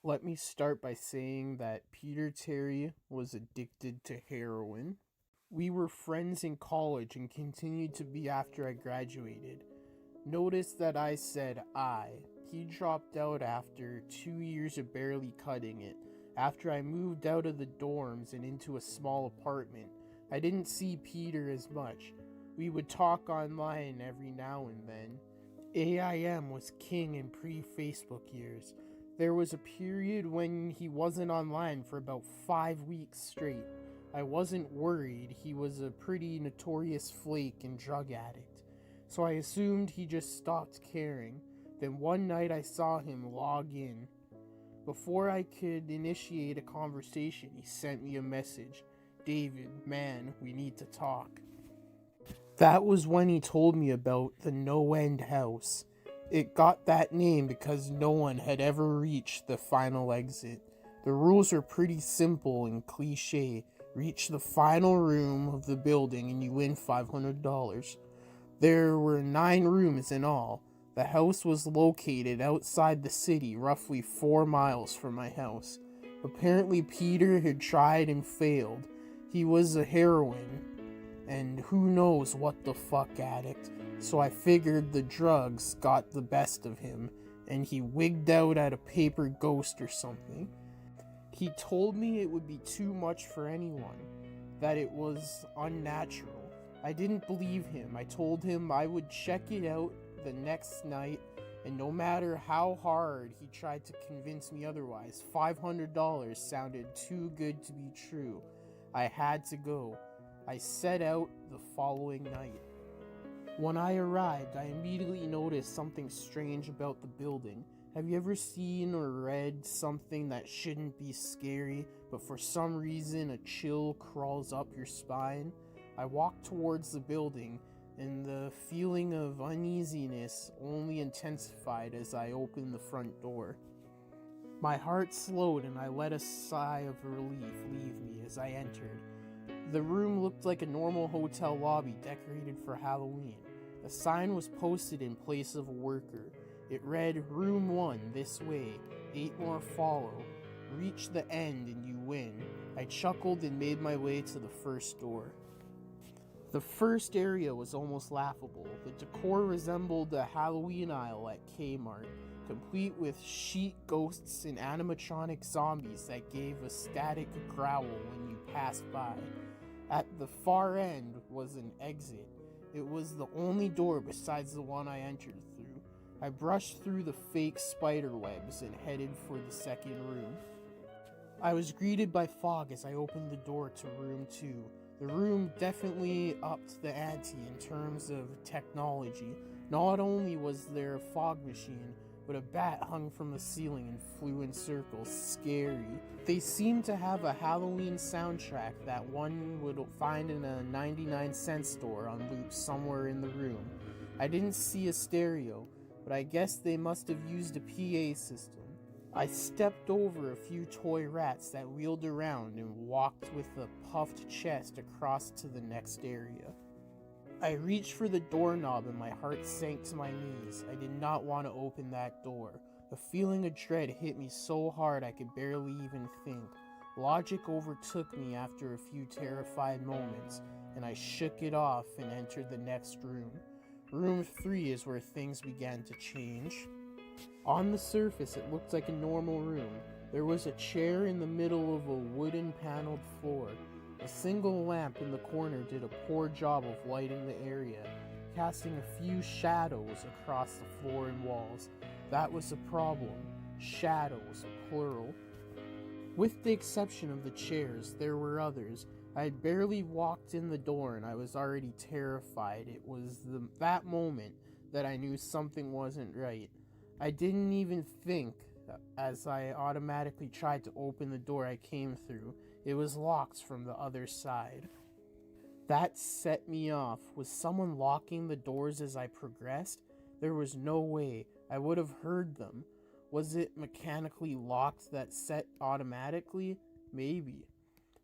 Let me start by saying that Peter Terry was addicted to heroin. We were friends in college and continued to be after I graduated. Notice that I said I. He dropped out after 2 years of barely cutting it. After I moved out of the dorms and into a small apartment, I didn't see Peter as much. We would talk online every now and then. AIM was king in pre-Facebook years. There was a period when he wasn't online for about 5 weeks straight. I wasn't worried. He was a pretty notorious flake and drug addict. So I assumed he just stopped caring. Then one night I saw him log in. Before I could initiate a conversation, he sent me a message. David, man, we need to talk. That was when he told me about the NoEnd house. It got that name because no one had ever reached the final exit. The rules are pretty simple and cliche. Reach the final room of the building and you win $500. There were 9 rooms in all. The house was located outside the city, roughly 4 miles from my house. Apparently Peter had tried and failed. He was a heroin and who knows what the fuck addict, so I figured the drugs got the best of him and he wigged out at a paper ghost or something. He told me it would be too much for anyone, that it was unnatural. I didn't believe him. I told him I would check it out the next night, and no matter how hard he tried to convince me otherwise, $500 sounded too good to be true. I had to go. I set out the following night. When I arrived, I immediately noticed something strange about the building. Have you ever seen or read something that shouldn't be scary, but for some reason a chill crawls up your spine? I walked towards the building, and the feeling of uneasiness only intensified as I opened the front door. My heart slowed and I let a sigh of relief leave me as I entered. The room looked like a normal hotel lobby decorated for Halloween. A sign was posted in place of a worker. It read, Room 1, this way, 8 more follow. Reach the end and you win. I chuckled and made my way to the first door. The first area was almost laughable. The decor resembled a Halloween aisle at Kmart, complete with sheet ghosts and animatronic zombies that gave a static growl when you passed by. At the far end was an exit. It was the only door besides the one I entered through. I brushed through the fake spider webs and headed for the second room. I was greeted by fog as I opened the door to room 2. The room definitely upped the ante in terms of technology. Not only was there a fog machine, but a bat hung from the ceiling and flew in circles. Scary. They seemed to have a Halloween soundtrack that one would find in a 99-cent store on loop somewhere in the room. I didn't see a stereo, but I guess they must have used a PA system. I stepped over a few toy rats that wheeled around and walked with a puffed chest across to the next area. I reached for the doorknob and my heart sank to my knees. I did not want to open that door. A feeling of dread hit me so hard I could barely even think. Logic overtook me after a few terrified moments, and I shook it off and entered the next room. Room 3 is where things began to change. On the surface, it looked like a normal room. There was a chair in the middle of a wooden paneled floor. A single lamp in the corner did a poor job of lighting the area, casting a few shadows across the floor and walls. That was a problem. Shadows, plural. With the exception of the chairs, there were others. I had barely walked in the door and I was already terrified. It was that moment that I knew something wasn't right. I didn't even think as I automatically tried to open the door I came through. It was locked from the other side. That set me off. Was someone locking the doors as I progressed? There was no way. I would have heard them. Was it mechanically locked that set automatically? Maybe.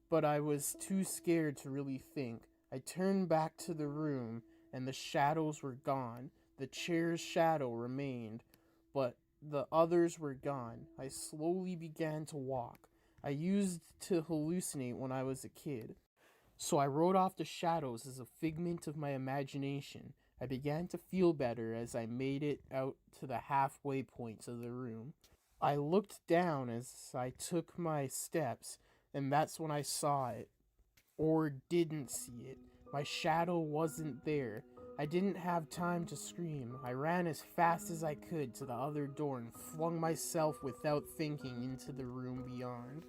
But I was too scared to really think. I turned back to the room, and the shadows were gone. The chair's shadow remained, but the others were gone, I slowly began to walk. I used to hallucinate when I was a kid, so I wrote off the shadows as a figment of my imagination. I began to feel better as I made it out to the halfway point of the room. I looked down as I took my steps, and that's when I saw it. Or didn't see it. My shadow wasn't there. I didn't have time to scream. I ran as fast as I could to the other door and flung myself without thinking into the room beyond.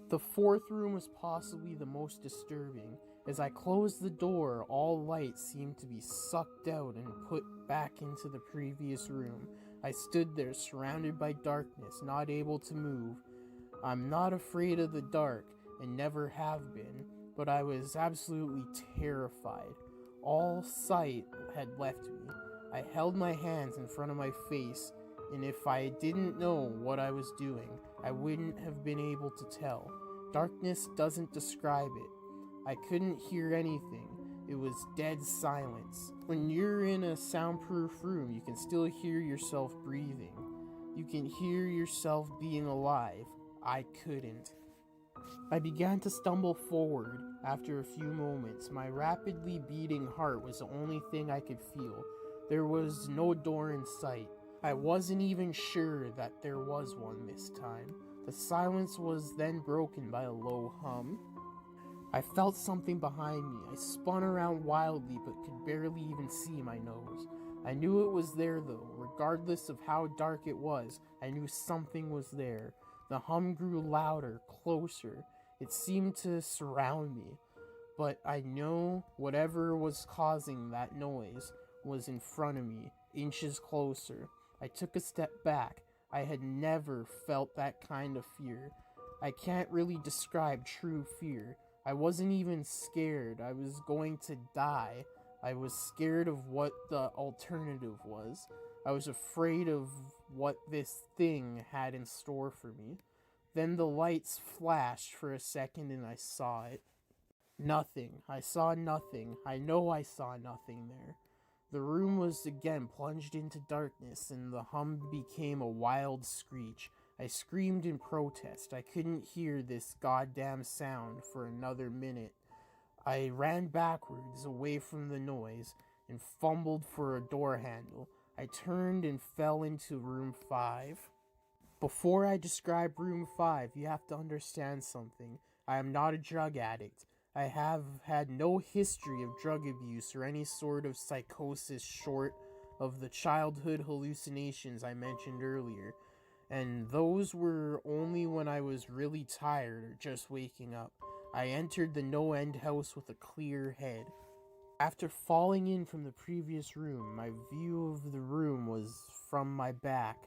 The fourth room was possibly the most disturbing. As I closed the door, all light seemed to be sucked out and put back into the previous room. I stood there surrounded by darkness, not able to move. I'm not afraid of the dark, and never have been, but I was absolutely terrified. All sight had left me. I held my hands in front of my face, and if I didn't know what I was doing, I wouldn't have been able to tell. Darkness doesn't describe it. I couldn't hear anything. It was dead silence. When you're in a soundproof room, you can still hear yourself breathing. You can hear yourself being alive. I couldn't. I began to stumble forward. After a few moments, my rapidly beating heart was the only thing I could feel. There was no door in sight. I wasn't even sure that there was one this time. The silence was then broken by a low hum. I felt something behind me. I spun around wildly but could barely even see my nose. I knew it was there though. Regardless of how dark it was, I knew something was there. The hum grew louder, closer. It seemed to surround me. But I know whatever was causing that noise was in front of me, inches closer. I took a step back. I had never felt that kind of fear. I can't really describe true fear. I wasn't even scared. I was going to die. I was scared of what the alternative was. I was afraid of what this thing had in store for me. Then the lights flashed for a second and I saw it. Nothing. I saw nothing. I know I saw nothing there. The room was again plunged into darkness and the hum became a wild screech. I screamed in protest. I couldn't hear this goddamn sound for another minute. I ran backwards away from the noise and fumbled for a door handle. I turned and fell into room 5. Before I describe room 5, you have to understand something. I am not a drug addict. I have had no history of drug abuse or any sort of psychosis short of the childhood hallucinations I mentioned earlier. And those were only when I was really tired or just waking up. I entered the NoEnd house with a clear head. After falling in from the previous room, my view of the room was from my back,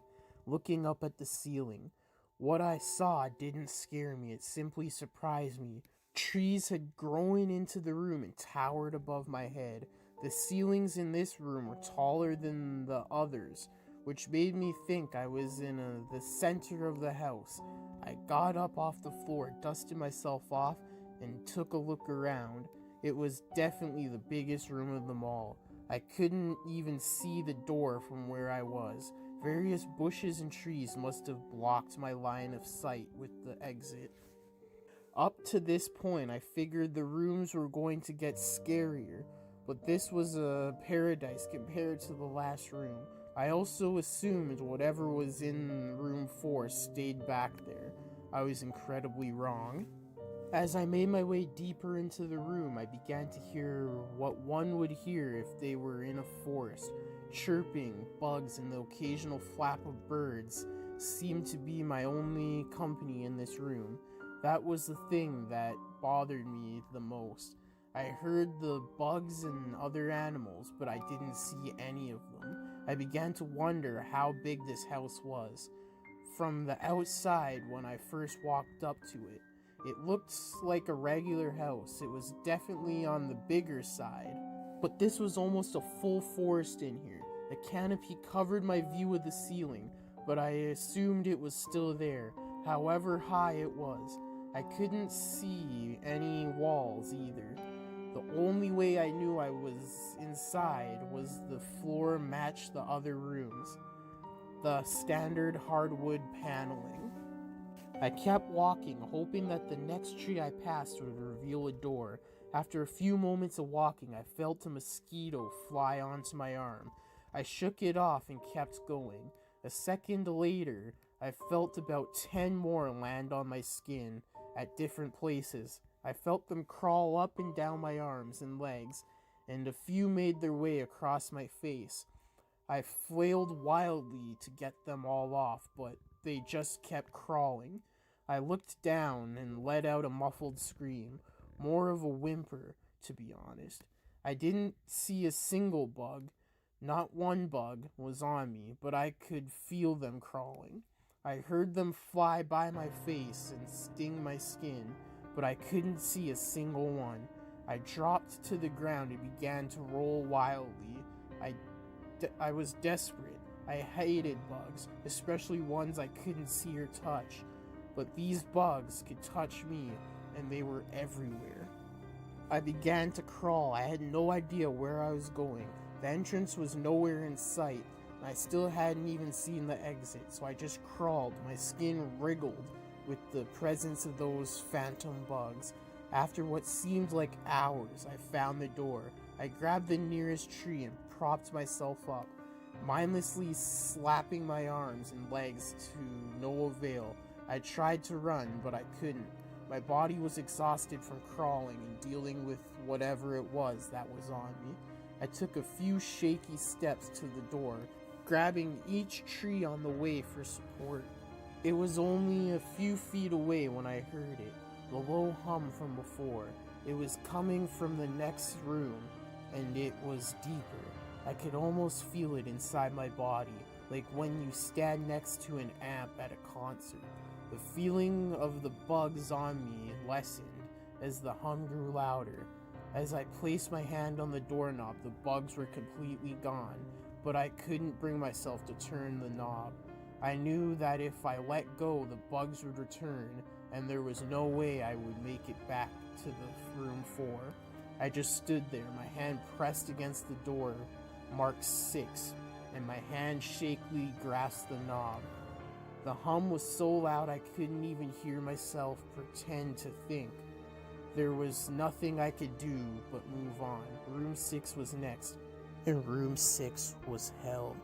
looking up at the ceiling. What I saw didn't scare me, it simply surprised me. Trees had grown into the room and towered above my head. The ceilings in this room were taller than the others, which made me think I was in the center of the house. I got up off the floor, dusted myself off, and took a look around. It was definitely the biggest room of them all. I couldn't even see the door from where I was. Various bushes and trees must have blocked my line of sight with the exit. Up to this point, I figured the rooms were going to get scarier, but this was a paradise compared to the last room. I also assumed whatever was in room 4 stayed back there. I was incredibly wrong. As I made my way deeper into the room, I began to hear what one would hear if they were in a forest. Chirping, bugs, and the occasional flap of birds seemed to be my only company in this room. That was the thing that bothered me the most. I heard the bugs and other animals, but I didn't see any of them. I began to wonder how big this house was. From the outside, when I first walked up to it, it looked like a regular house. It was definitely on the bigger side, but this was almost a full forest in here. The canopy covered my view of the ceiling, but I assumed it was still there, however high it was. I couldn't see any walls either. The only way I knew I was inside was the floor matched the other rooms. the standard hardwood paneling. I kept walking, hoping that the next tree I passed would reveal a door. After a few moments of walking, I felt a mosquito fly onto my arm. I shook it off and kept going. A second later, I felt about 10 more land on my skin at different places. I felt them crawl up and down my arms and legs, and a few made their way across my face. I flailed wildly to get them all off, but they just kept crawling. I looked down and let out a muffled scream, more of a whimper, to be honest. I didn't see a single bug. Not one bug was on me, but I could feel them crawling. I heard them fly by my face and sting my skin, but I couldn't see a single one. I dropped to the ground and began to roll wildly. I was desperate. I hated bugs, especially ones I couldn't see or touch. But these bugs could touch me, and they were everywhere. I began to crawl. I had no idea where I was going. The entrance was nowhere in sight, and I still hadn't even seen the exit, so I just crawled. My skin wriggled with the presence of those phantom bugs. After what seemed like hours, I found the door. I grabbed the nearest tree and propped myself up, mindlessly slapping my arms and legs to no avail. I tried to run, but I couldn't. My body was exhausted from crawling and dealing with whatever it was that was on me. I took a few shaky steps to the door, grabbing each tree on the way for support. It was only a few feet away when I heard it, the low hum from before. It was coming from the next room, and it was deeper. I could almost feel it inside my body, like when you stand next to an amp at a concert. The feeling of the bugs on me lessened as the hum grew louder. As I placed my hand on the doorknob, the bugs were completely gone, but I couldn't bring myself to turn the knob. I knew that if I let go, the bugs would return, and there was no way I would make it back to the room 4. I just stood there, my hand pressed against the door, marked 6, and my hand shakily grasped the knob. The hum was so loud I couldn't even hear myself pretend to think. There was nothing I could do but move on. Room 6 was next, and room 6 was hell.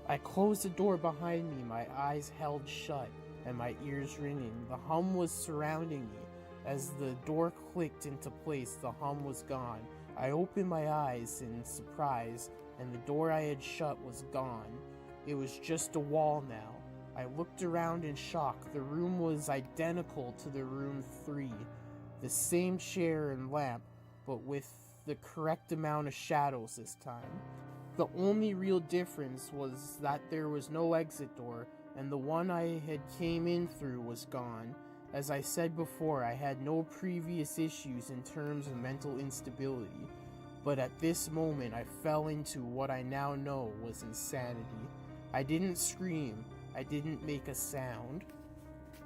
I closed the door behind me, my eyes held shut, and my ears ringing. The hum was surrounding me. As the door clicked into place, the hum was gone. I opened my eyes in surprise, and the door I had shut was gone. It was just a wall now. I looked around in shock. The room was identical to the room 3. The same chair and lamp, but with the correct amount of shadows this time. The only real difference was that there was no exit door, and the one I had came in through was gone. As I said before, I had no previous issues in terms of mental instability, but at this moment I fell into what I now know was insanity. I didn't scream. I didn't make a sound.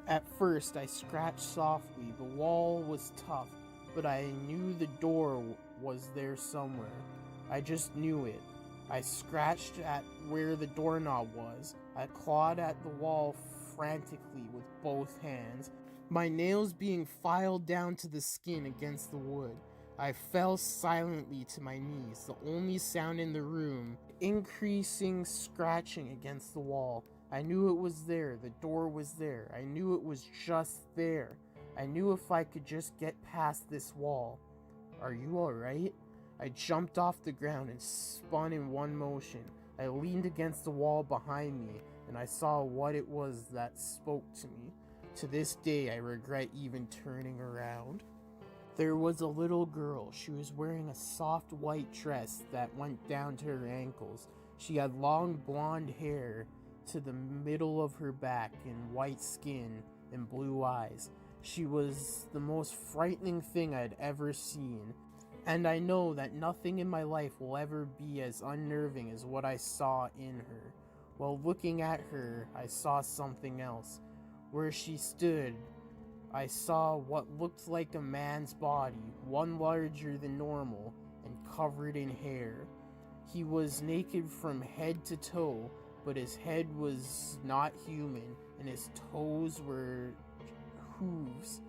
At first, I scratched softly. The wall was tough, but I knew the door was there somewhere. I just knew it. I scratched at where the doorknob was. I clawed at the wall frantically with both hands, my nails being filed down to the skin against the wood. I fell silently to my knees, the only sound in the room, increasing scratching against the wall. I knew it was there. The door was there. I knew it was just there. I knew if I could just get past this wall. Are you alright? I jumped off the ground and spun in one motion. I leaned against the wall behind me, and I saw what it was that spoke to me. To this day, I regret even turning around. There was a little girl. She was wearing a soft white dress that went down to her ankles. She had long blonde hair to the middle of her back and white skin and blue eyes. She was the most frightening thing I'd ever seen, and I know that nothing in my life will ever be as unnerving as what I saw in her. While looking at her, I saw something else. Where she stood, I saw what looked like a man's body, one larger than normal and covered in hair. He was naked from head to toe, but his head was not human and his toes were hooves.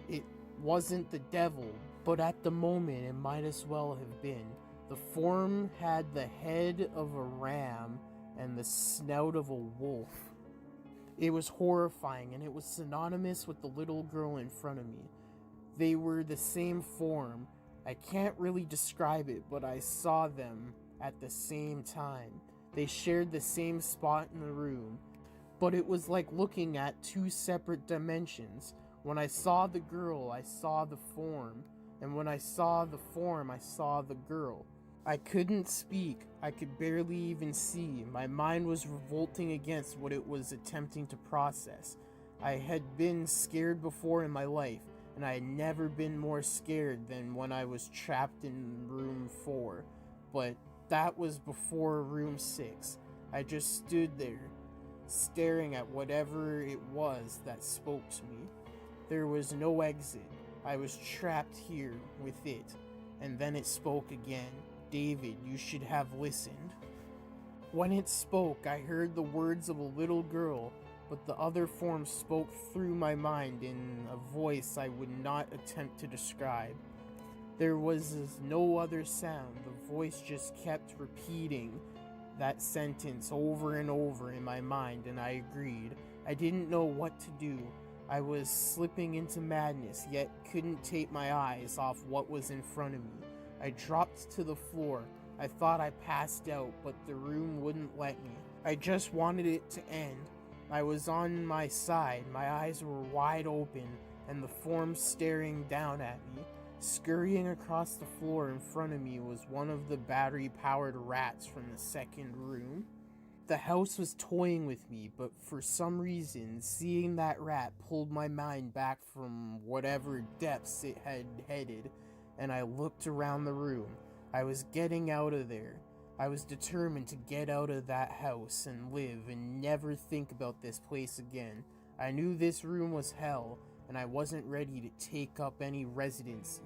It wasn't the devil, but at the moment it might as well have been. The form had the head of a ram and the snout of a wolf. It was horrifying, and it was synonymous with the little girl in front of me. They were the same form. I can't really describe it, but I saw them at the same time. They shared the same spot in the room, but it was like looking at two separate dimensions. When I saw the girl, I saw the form, and when I saw the form, I saw the girl. I couldn't speak. I could barely even see. My mind was revolting against what it was attempting to process. I had been scared before in my life, and I had never been more scared than when I was trapped in room 4. But that was before room 6. I just stood there, staring at whatever it was that spoke to me. There was no exit. I was trapped here with it. And then it spoke again. David, you should have listened. When it spoke, I heard the words of a little girl, but the other form spoke through my mind in a voice I would not attempt to describe. There was no other sound. The voice just kept repeating that sentence over and over in my mind, and I agreed. I didn't know what to do. I was slipping into madness, yet couldn't take my eyes off what was in front of me. I dropped to the floor. I thought I passed out, but the room wouldn't let me. I just wanted it to end. I was on my side. My eyes were wide open, and the form staring down at me. Scurrying across the floor in front of me was one of the battery-powered rats from the second room. The house was toying with me, but for some reason, seeing that rat pulled my mind back from whatever depths it had headed, and I looked around the room. I was getting out of there. I was determined to get out of that house and live and never think about this place again. I knew this room was hell, and I wasn't ready to take up any residency.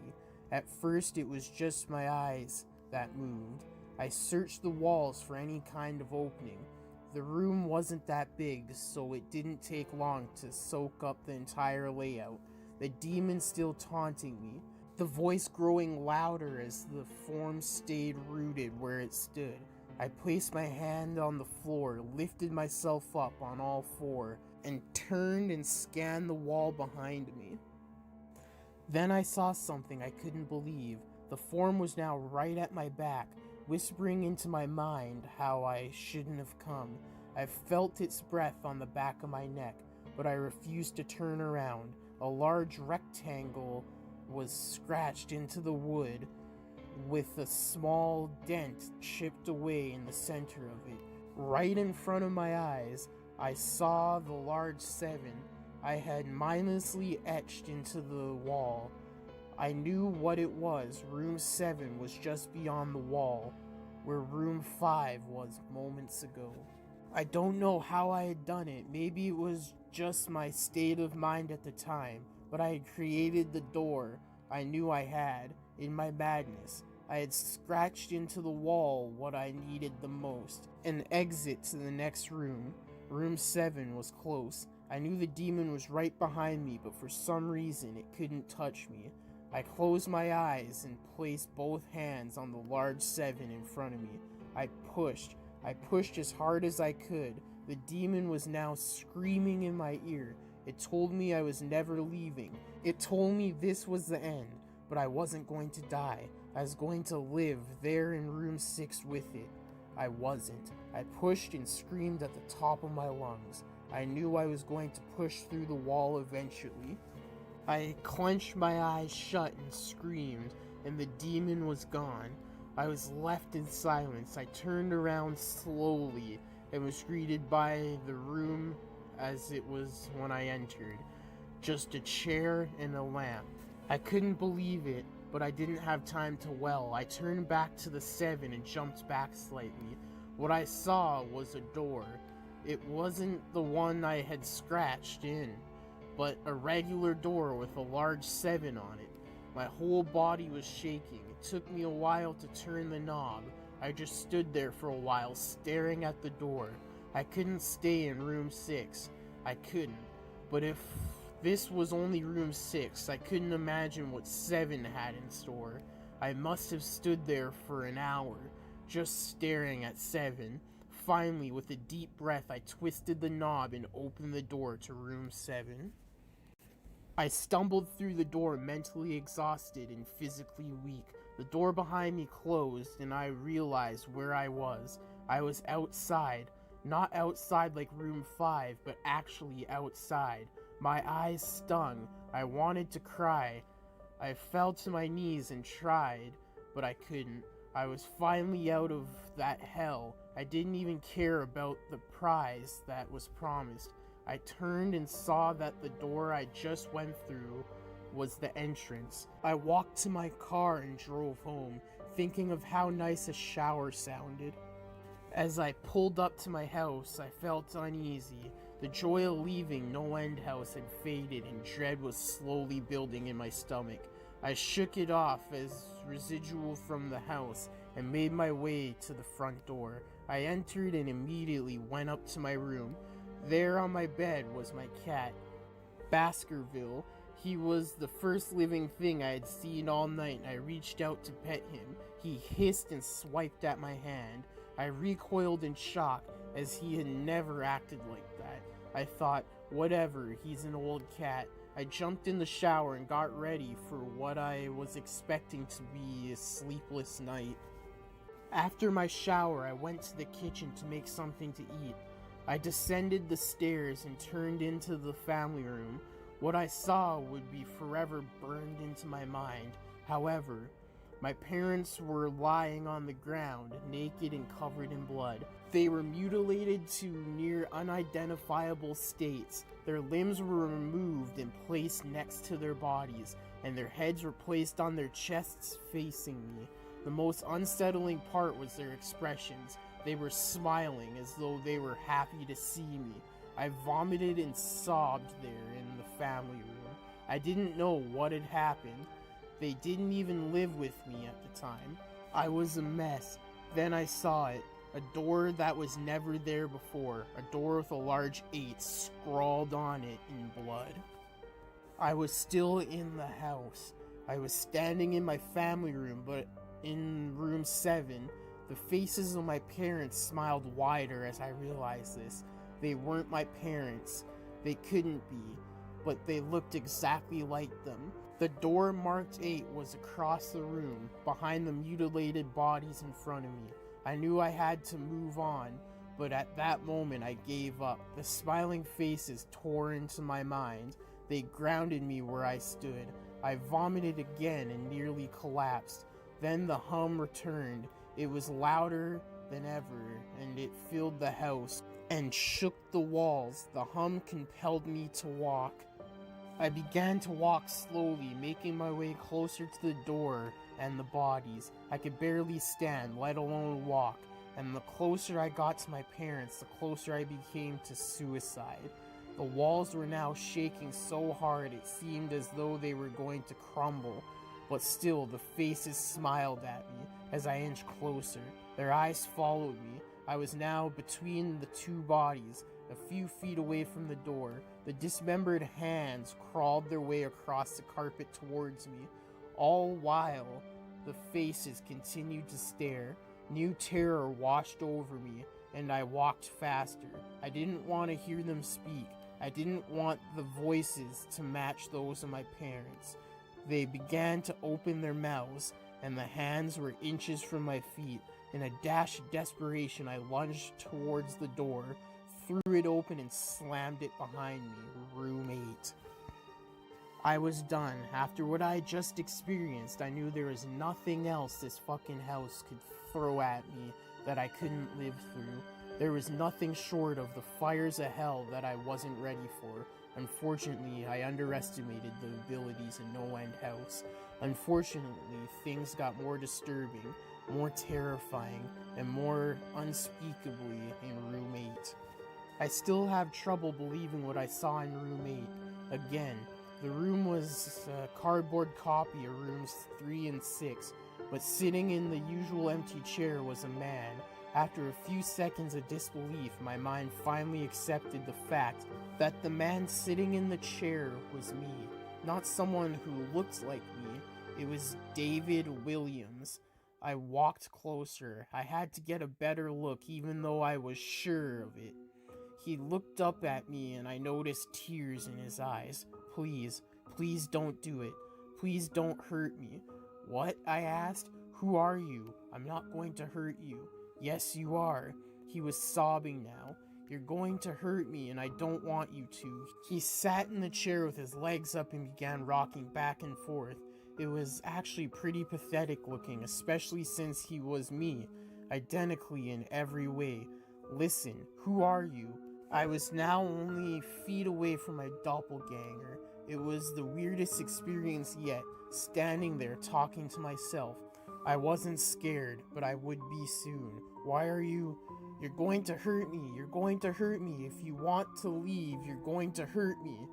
At first, it was just my eyes that moved. I searched the walls for any kind of opening. The room wasn't that big, so it didn't take long to soak up the entire layout. The demon still taunting me, the voice growing louder as the form stayed rooted where it stood. I placed my hand on the floor, lifted myself up on all four, and turned and scanned the wall behind me. Then I saw something I couldn't believe. The form was now right at my back, whispering into my mind how I shouldn't have come. I felt its breath on the back of my neck, but I refused to turn around. A large rectangle was scratched into the wood, with a small dent chipped away in the center of it. Right in front of my eyes, I saw the large 7 I had mindlessly etched into the wall. I knew what it was. Room 7 was just beyond the wall, where room 5 was moments ago. I don't know how I had done it. Maybe it was just my state of mind at the time, but I had created the door I knew I had. In my madness, I had scratched into the wall what I needed the most, an exit to the next room. Room 7 was close. I knew the demon was right behind me, but for some reason it couldn't touch me. I closed my eyes and placed both hands on the large 7 in front of me. I pushed as hard as I could. The demon was now screaming in my ear. It told me I was never leaving. It told me this was the end, but I wasn't going to die. I was going to live there in room 6 with it. I wasn't. I pushed and screamed at the top of my lungs. I knew I was going to push through the wall eventually. I clenched my eyes shut and screamed, and the demon was gone. I was left in silence. I turned around slowly and was greeted by the room as it was when I entered. Just a chair and a lamp. I couldn't believe it, but I didn't have time to dwell. I turned back to the 7 and jumped back slightly. What I saw was a door. It wasn't the one I had scratched in, but a regular door with a large 7 on it. My whole body was shaking. It took me a while to turn the knob. I just stood there for a while, staring at the door. I couldn't stay in room 6. I couldn't. But if this was only room 6, I couldn't imagine what 7 had in store. I must have stood there for an hour, just staring at 7. Finally, with a deep breath, I twisted the knob and opened the door to room 7. I stumbled through the door, mentally exhausted and physically weak. The door behind me closed, and I realized where I was. I was outside. Not outside like room 5, but actually outside. My eyes stung. I wanted to cry. I fell to my knees and tried, but I couldn't. I was finally out of that hell. I didn't even care about the prize that was promised. I turned and saw that the door I just went through was the entrance. I walked to my car and drove home, thinking of how nice a shower sounded. As I pulled up to my house, I felt uneasy. The joy of leaving NoEnd house had faded and dread was slowly building in my stomach. I shook it off as residual from the house and made my way to the front door. I entered and immediately went up to my room. There on my bed was my cat, Baskerville. He was the first living thing I had seen all night, and I reached out to pet him. He hissed and swiped at my hand. I recoiled in shock, as he had never acted like that. I thought, whatever, he's an old cat. I jumped in the shower and got ready for what I was expecting to be a sleepless night. After my shower, I went to the kitchen to make something to eat. I descended the stairs and turned into the family room. What I saw would be forever burned into my mind. However, my parents were lying on the ground, naked and covered in blood. They were mutilated to near unidentifiable states. Their limbs were removed and placed next to their bodies, and their heads were placed on their chests facing me. The most unsettling part was their expressions. They were smiling as though they were happy to see me. I vomited and sobbed there in the family room. I didn't know what had happened. They didn't even live with me at the time. I was a mess. Then I saw it. A door that was never there before. A door with a large 8 scrawled on it in blood. I was still in the house. I was standing in my family room, but in room 7, the faces of my parents smiled wider as I realized this. They weren't my parents. They couldn't be, but they looked exactly like them. The door marked 8 was across the room, behind the mutilated bodies in front of me. I knew I had to move on, but at that moment I gave up. The smiling faces tore into my mind. They grounded me where I stood. I vomited again and nearly collapsed. Then the hum returned. It was louder than ever, and it filled the house and shook the walls. The hum compelled me to walk. I began to walk slowly, making my way closer to the door and the bodies. I could barely stand, let alone walk, and the closer I got to my parents, the closer I became to suicide. The walls were now shaking so hard it seemed as though they were going to crumble, but still the faces smiled at me as I inched closer. Their eyes followed me. I was now between the two bodies, a few feet away from the door. The dismembered hands crawled their way across the carpet towards me. All while, the faces continued to stare. New terror washed over me, and I walked faster. I didn't want to hear them speak. I didn't want the voices to match those of my parents. They began to open their mouths, and the hands were inches from my feet. In a dash of desperation, I lunged towards the door, threw it open, and slammed it behind me. Room 8. I was done. After what I had just experienced, I knew there was nothing else this fucking house could throw at me that I couldn't live through. There was nothing short of the fires of hell that I wasn't ready for. Unfortunately, I underestimated the abilities in NoEnd house. Unfortunately, things got more disturbing, more terrifying, and more unspeakably in room 8. I still have trouble believing what I saw in room 8. Again, the room was a cardboard copy of rooms 3 and 6, but sitting in the usual empty chair was a man. After a few seconds of disbelief, my mind finally accepted the fact that the man sitting in the chair was me. Not someone who looked like me. It was David Williams. I walked closer. I had to get a better look, even though I was sure of it. He looked up at me and I noticed tears in his eyes. Please, please don't do it. Please don't hurt me. What? I asked. Who are you? I'm not going to hurt you. Yes, you are. He was sobbing now. You're going to hurt me and I don't want you to. He sat in the chair with his legs up and began rocking back and forth. It was actually pretty pathetic looking, especially since he was me, identically in every way. Listen, who are you? I was now only feet away from my doppelganger. It was the weirdest experience yet, standing there talking to myself. I wasn't scared, but I would be soon. Why are you? You're going to hurt me. You're going to hurt me. If you want to leave, you're going to hurt me.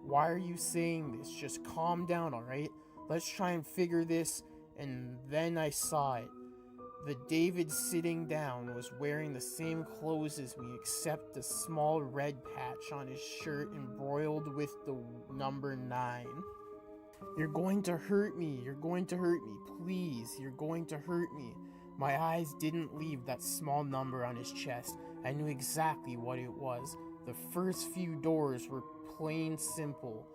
Why are you saying this? Just calm down, alright? Let's try and figure this. And then I saw it. The David sitting down was wearing the same clothes as me, except a small red patch on his shirt embroidered with the number 9. You're going to hurt me. You're going to hurt me. Please, you're going to hurt me. My eyes didn't leave that small number on his chest. I knew exactly what it was. The first few doors were plain simple,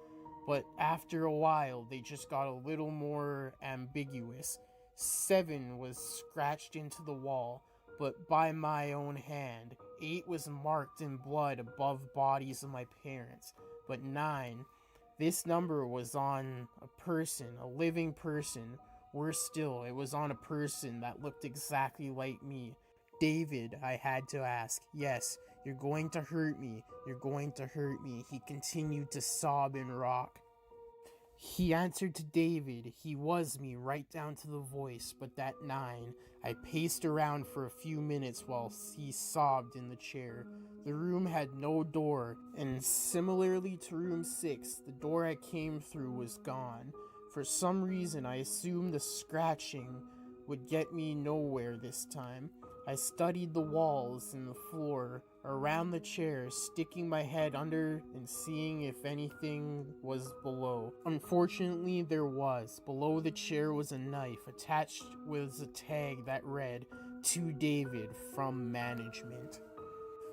but after a while, they just got a little more ambiguous. 7 was scratched into the wall, but by my own hand. 8 was marked in blood above bodies of my parents, but 9... this number was on a person, a living person. Worse still, it was on a person that looked exactly like me. David, I had to ask. Yes, you're going to hurt me. You're going to hurt me. He continued to sob and rock. He answered to David. He was me, right down to the voice, but that 9. I paced around for a few minutes while he sobbed in the chair. The room had no door, and similarly to room 6, the door I came through was gone. For some reason, I assumed the scratching would get me nowhere this time. I studied the walls and the floor around the chair, sticking my head under and seeing if anything was below. Unfortunately, there was. Below the chair was a knife. Attached was a tag that read, "To David from management."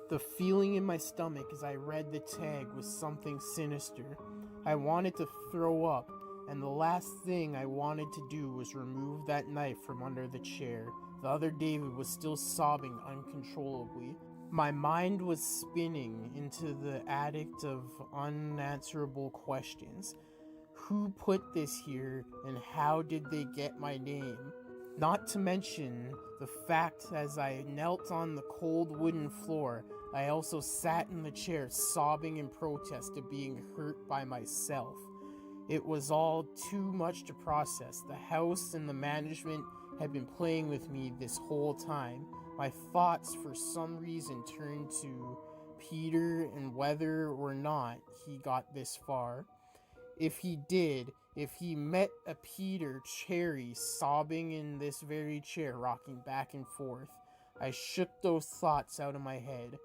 The feeling in my stomach as I read the tag was something sinister. I wanted to throw up, and the last thing I wanted to do was remove that knife from under the chair. The other David was still sobbing uncontrollably. My mind was spinning into the addict of unanswerable questions. Who put this here, and how did they get my name? Not to mention the fact as I knelt on the cold wooden floor, I also sat in the chair sobbing in protest of being hurt by myself. It was all too much to process. The house and the management had been playing with me this whole time. My thoughts for some reason turned to Peter and whether or not he got this far. If he did, if he met a Peter Cherry sobbing in this very chair, rocking back and forth, I shook those thoughts out of my head.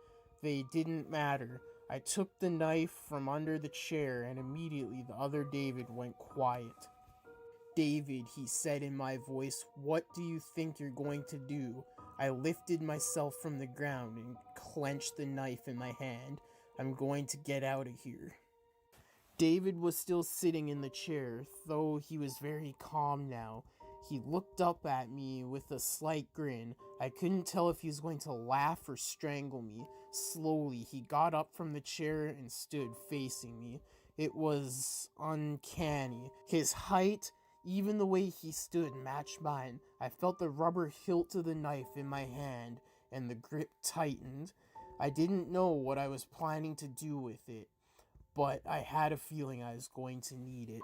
They didn't matter. I took the knife from under the chair and immediately the other David went quiet. David, he said in my voice, what do you think you're going to do? I lifted myself from the ground and clenched the knife in my hand. I'm going to get out of here. David was still sitting in the chair, though he was very calm now. He looked up at me with a slight grin. I couldn't tell if he was going to laugh or strangle me. Slowly, he got up from the chair and stood facing me. It was uncanny. His height, even the way he stood, matched mine. I felt the rubber hilt of the knife in my hand, and the grip tightened. I didn't know what I was planning to do with it, but I had a feeling I was going to need it.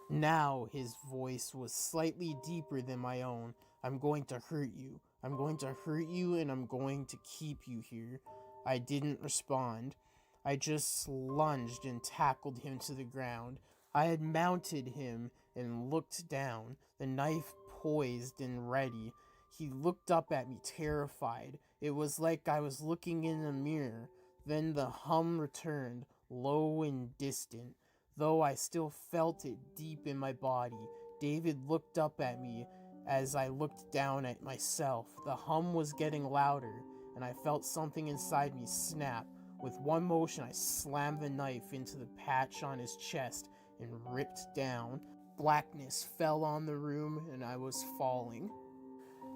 Now his voice was slightly deeper than my own. I'm going to hurt you. I'm going to hurt you, and I'm going to keep you here. I didn't respond. I just lunged and tackled him to the ground. I had mounted him and looked down, the knife poised and ready. He looked up at me, terrified. It was like I was looking in a mirror. Then the hum returned, low and distant, though I still felt it deep in my body. David looked up at me as I looked down at myself. The hum was getting louder, and I felt something inside me snap. With one motion, I slammed the knife into the patch on his chest and ripped down. Blackness fell on the room, and I was falling.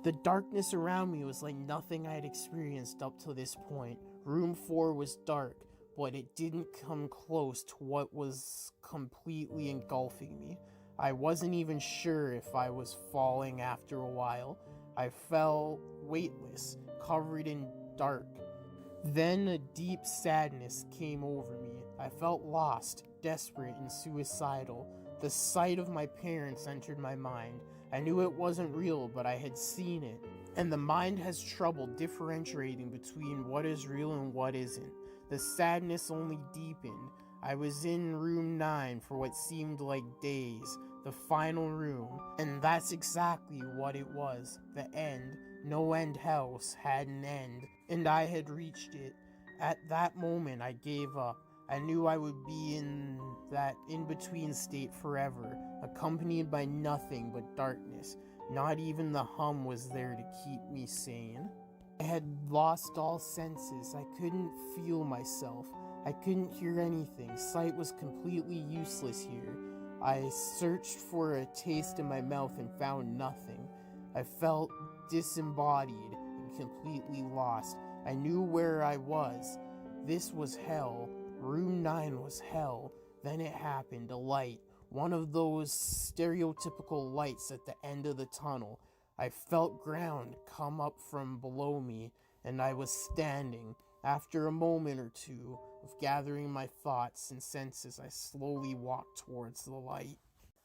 The darkness around me was like nothing I had experienced up to this point. Room 4 was dark, but it didn't come close to what was completely engulfing me. I wasn't even sure if I was falling after a while. I felt weightless, covered in dark. Then a deep sadness came over me. I felt lost, desperate, and suicidal. The sight of my parents entered my mind. I knew it wasn't real, but I had seen it. And the mind has trouble differentiating between what is real and what isn't. The sadness only deepened. I was in room 9 for what seemed like days, the final room, and that's exactly what it was. The end. NoEnd house had an end, and I had reached it. At that moment, I gave up. I knew I would be in that in-between state forever, accompanied by nothing but darkness. Not even the hum was there to keep me sane. I had lost all senses. I couldn't feel myself. I couldn't hear anything. Sight was completely useless here. I searched for a taste in my mouth and found nothing. I felt disembodied and completely lost. I knew where I was. This was hell. Room 9 was hell. Then it happened. A light. One of those stereotypical lights at the end of the tunnel. I felt ground come up from below me, and I was standing. After a moment or two of gathering my thoughts and senses, I slowly walked towards the light.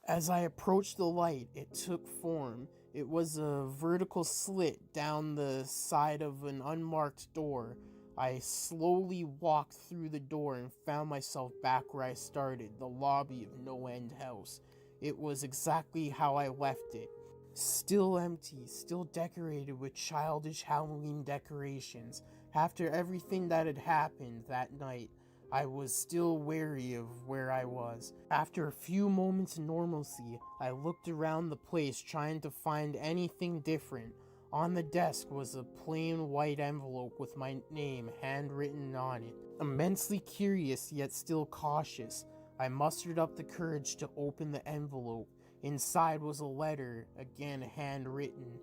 As I approached the light, it took form. It was a vertical slit down the side of an unmarked door. I slowly walked through the door and found myself back where I started, the lobby of NoEnd house. It was exactly how I left it. Still empty, still decorated with childish Halloween decorations. After everything that had happened that night, I was still wary of where I was. After a few moments of normalcy, I looked around the place trying to find anything different. On the desk was a plain white envelope with my name handwritten on it. Immensely curious yet still cautious, I mustered up the courage to open the envelope. Inside was a letter, again handwritten.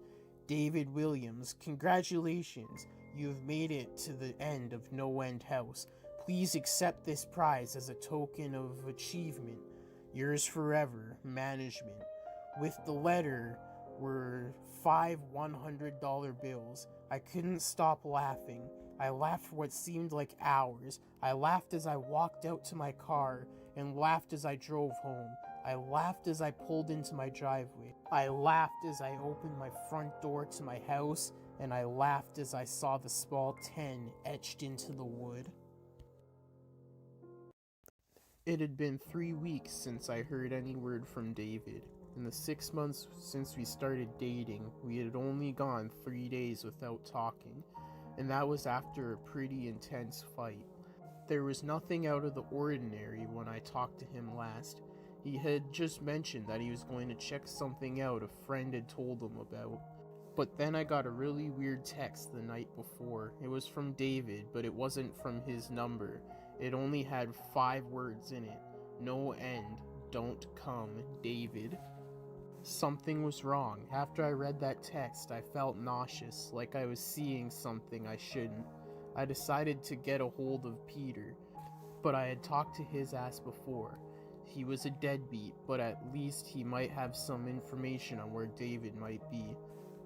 David Williams, congratulations. You have made it to the end of NoEnd house. Please accept this prize as a token of achievement. Yours forever, management. With the letter were 5 $100 bills. I couldn't stop laughing. I laughed for what seemed like hours. I laughed as I walked out to my car and laughed as I drove home. I laughed as I pulled into my driveway. I laughed as I opened my front door to my house, and I laughed as I saw the small 10 etched into the wood. It had been 3 weeks since I heard any word from David. In the 6 months since we started dating, we had only gone 3 days without talking, and that was after a pretty intense fight. There was nothing out of the ordinary when I talked to him last. He had just mentioned that he was going to check something out a friend had told him about. But then I got a really weird text the night before. It was from David, but it wasn't from his number. It only had 5 words in it. NoEnd, don't come, David. Something was wrong. After I read that text, I felt nauseous, like I was seeing something I shouldn't. I decided to get a hold of Peter, but I had talked to his ass before. He was a deadbeat, but at least he might have some information on where David might be.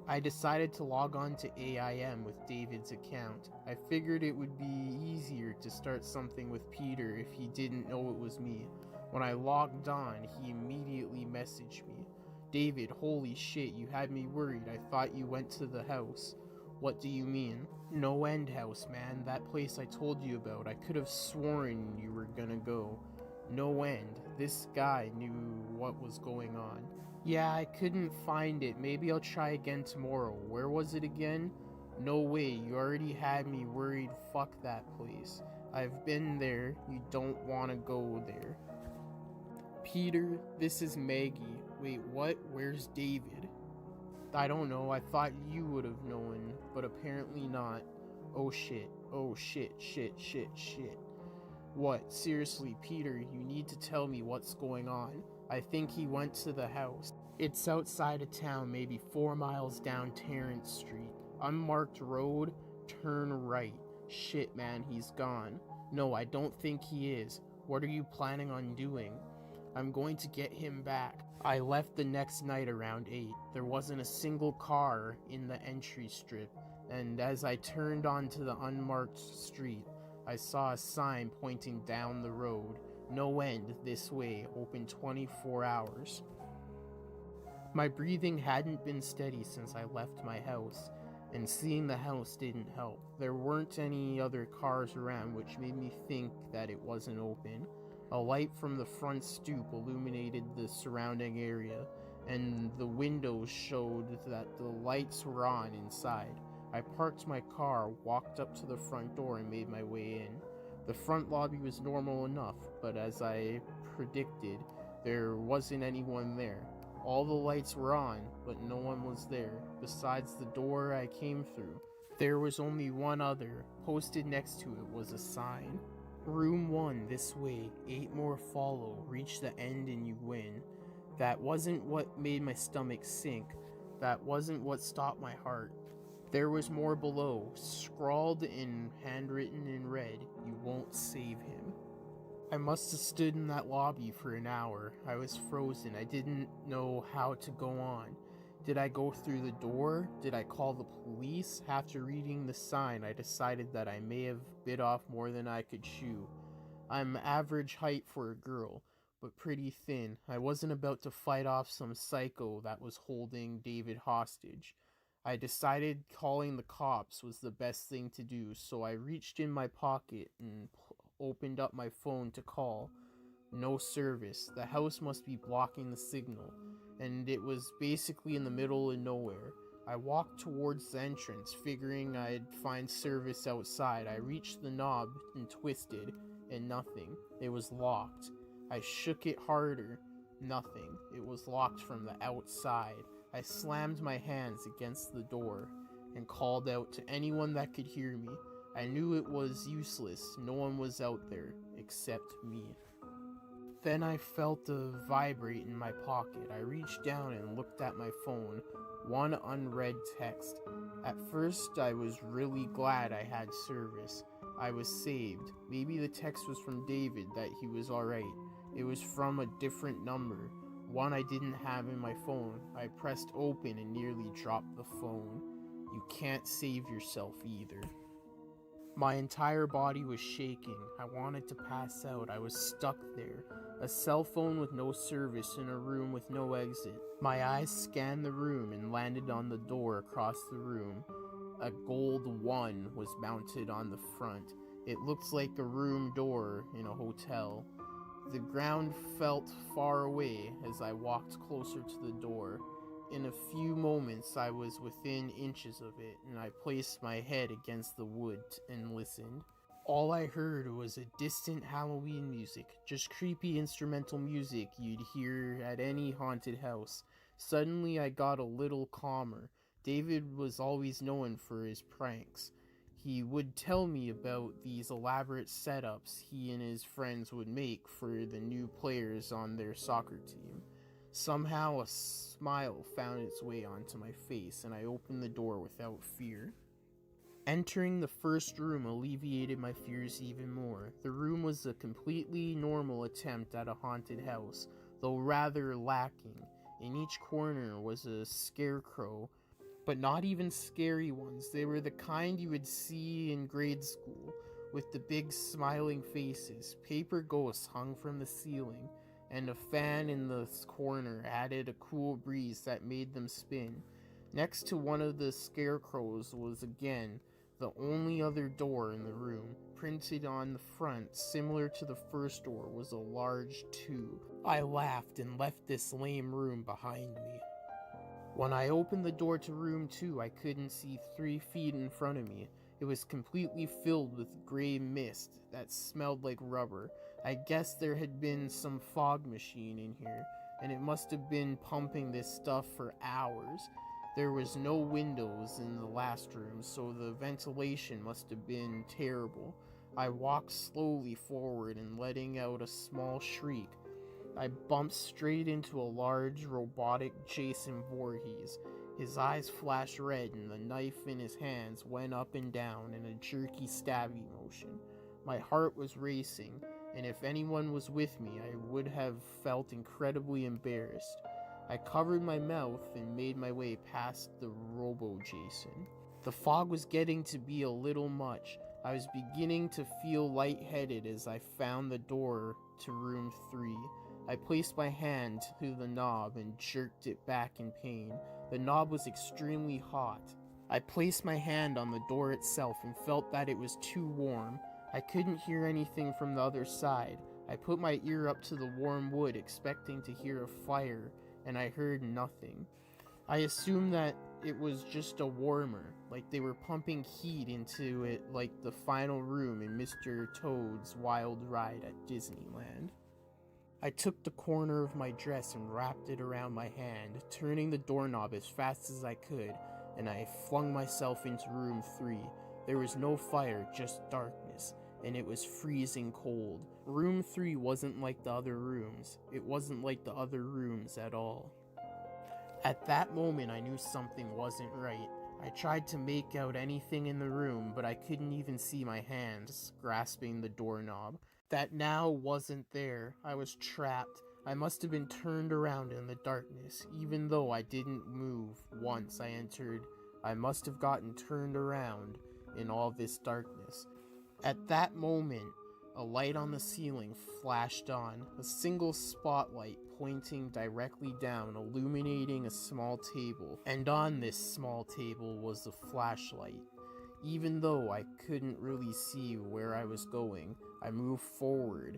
I decided to log on to AIM with David's account. I figured it would be easier to start something with Peter if he didn't know it was me. When I logged on, he immediately messaged me. David, holy shit, you had me worried. I thought you went to the house. What do you mean? NoEnd house, man. That place I told you about. I could have sworn you were gonna go. NoEnd. This guy knew what was going on. Yeah, I couldn't find it. Maybe I'll try again tomorrow. Where was it again? No way, you already had me worried. Fuck that place. I've been there. You don't want to go there. Peter, this is Maggie. Wait, what? Where's David? I don't know. I thought you would have known, but apparently not. Oh shit. Oh shit, shit, shit, shit. What? Seriously, Peter, you need to tell me what's going on. I think he went to the house. It's outside of town, maybe 4 miles down Terrence Street. Unmarked road, turn right. Shit, man, he's gone. No, I don't think he is. What are you planning on doing? I'm going to get him back. I left the next night around 8. There wasn't a single car in the entry strip, and as I turned onto the unmarked street, I saw a sign pointing down the road. NoEnd this way, open 24 hours. My breathing hadn't been steady since I left my house, and seeing the house didn't help. There weren't any other cars around, which made me think that it wasn't open. A light from the front stoop illuminated the surrounding area, and the windows showed that the lights were on inside. I parked my car, walked up to the front door, and made my way in. The front lobby was normal enough, but as I predicted, there wasn't anyone there. All the lights were on, but no one was there, besides the door I came through. There was only one other. Posted next to it was a sign. Room 1 this way, 8 more follow, reach the end and you win. That wasn't what made my stomach sink. That wasn't what stopped my heart. There was more below, scrawled in handwritten in red, you won't save him. I must have stood in that lobby for an hour. I was frozen. I didn't know how to go on. Did I go through the door? Did I call the police? After reading the sign, I decided that I may have bit off more than I could chew. I'm average height for a girl, but pretty thin. I wasn't about to fight off some psycho that was holding David hostage. I decided calling the cops was the best thing to do, so I reached in my pocket and opened up my phone to call. No service. The house must be blocking the signal, and it was basically in the middle of nowhere. I walked towards the entrance, figuring I'd find service outside. I reached the knob and twisted, and nothing. It was locked. I shook it harder. Nothing. It was locked from the outside. I slammed my hands against the door and called out to anyone that could hear me. I knew it was useless. No one was out there except me. Then I felt a vibrate in my pocket. I reached down and looked at my phone. One unread text. At first, I was really glad I had service. I was saved. Maybe the text was from David, that he was alright. It was from a different number, one I didn't have in my phone. I pressed open and nearly dropped the phone. You can't save yourself either. My entire body was shaking. I wanted to pass out. I was stuck there. A cell phone with no service in a room with no exit. My eyes scanned the room and landed on the door across the room. A gold 1 was mounted on the front. It looked like a room door in a hotel. The ground felt far away as I walked closer to the door. In a few moments I was within inches of it, and I placed my head against the wood and listened. All I heard was a distant Halloween music, just creepy instrumental music you'd hear at any haunted house. Suddenly I got a little calmer. David was always known for his pranks. He would tell me about these elaborate setups he and his friends would make for the new players on their soccer team. Somehow a smile found its way onto my face, and I opened the door without fear. Entering the first room alleviated my fears even more. The room was a completely normal attempt at a haunted house, though rather lacking. In each corner was a scarecrow, but not even scary ones. They were the kind you would see in grade school, with the big smiling faces. Paper ghosts hung from the ceiling, and a fan in the corner added a cool breeze that made them spin. Next to one of the scarecrows was again The only other door in the room, printed on the front, similar to the first door, was a large 2. I laughed and left this lame room behind me. When I opened the door to room 2, I couldn't see 3 feet in front of me. It was completely filled with gray mist that smelled like rubber. I guess there had been some fog machine in here, and it must have been pumping this stuff for hours. There was no windows in the last room, so the ventilation must have been terrible. I walked slowly forward and letting out a small shriek. I bumped straight into a large robotic Jason Voorhees. His eyes flashed red and the knife in his hands went up and down in a jerky stabby motion. My heart was racing, and if anyone was with me, I would have felt incredibly embarrassed. I covered my mouth and made my way past the Robo-Jason. The fog was getting to be a little much. I was beginning to feel lightheaded as I found the door to room 3. I placed my hand to the knob and jerked it back in pain. The knob was extremely hot. I placed my hand on the door itself and felt that it was too warm. I couldn't hear anything from the other side. I put my ear up to the warm wood, expecting to hear a fire, and I heard nothing. I assumed that it was just a warmer, like they were pumping heat into it like the final room in Mr. Toad's Wild Ride at Disneyland. I took the corner of my dress and wrapped it around my hand, turning the doorknob as fast as I could, and I flung myself into room 3. There was no fire, just darkness, and it was freezing cold. Room 3 wasn't like the other rooms. It wasn't like the other rooms at all. At that moment, I knew something wasn't right. I tried to make out anything in the room, but I couldn't even see my hands grasping the doorknob. That now wasn't there. I was trapped. I must have been turned around in the darkness. Even though I didn't move once I entered, I must have gotten turned around in all this darkness. At that moment, a light on the ceiling flashed on, a single spotlight pointing directly down, illuminating a small table, and on this small table was a flashlight. Even though I couldn't really see where I was going, I moved forward.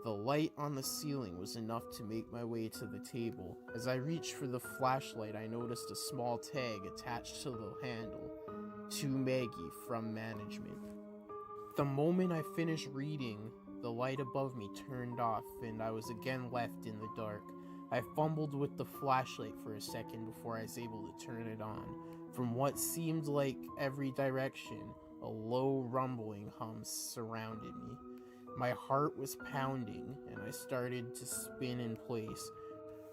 The light on the ceiling was enough to make my way to the table. As I reached for the flashlight, I noticed a small tag attached to the handle. To Maggie from management. The moment I finished reading, the light above me turned off and I was again left in the dark. I fumbled with the flashlight for a second before I was able to turn it on. From what seemed like every direction, a low rumbling hum surrounded me. My heart was pounding and I started to spin in place,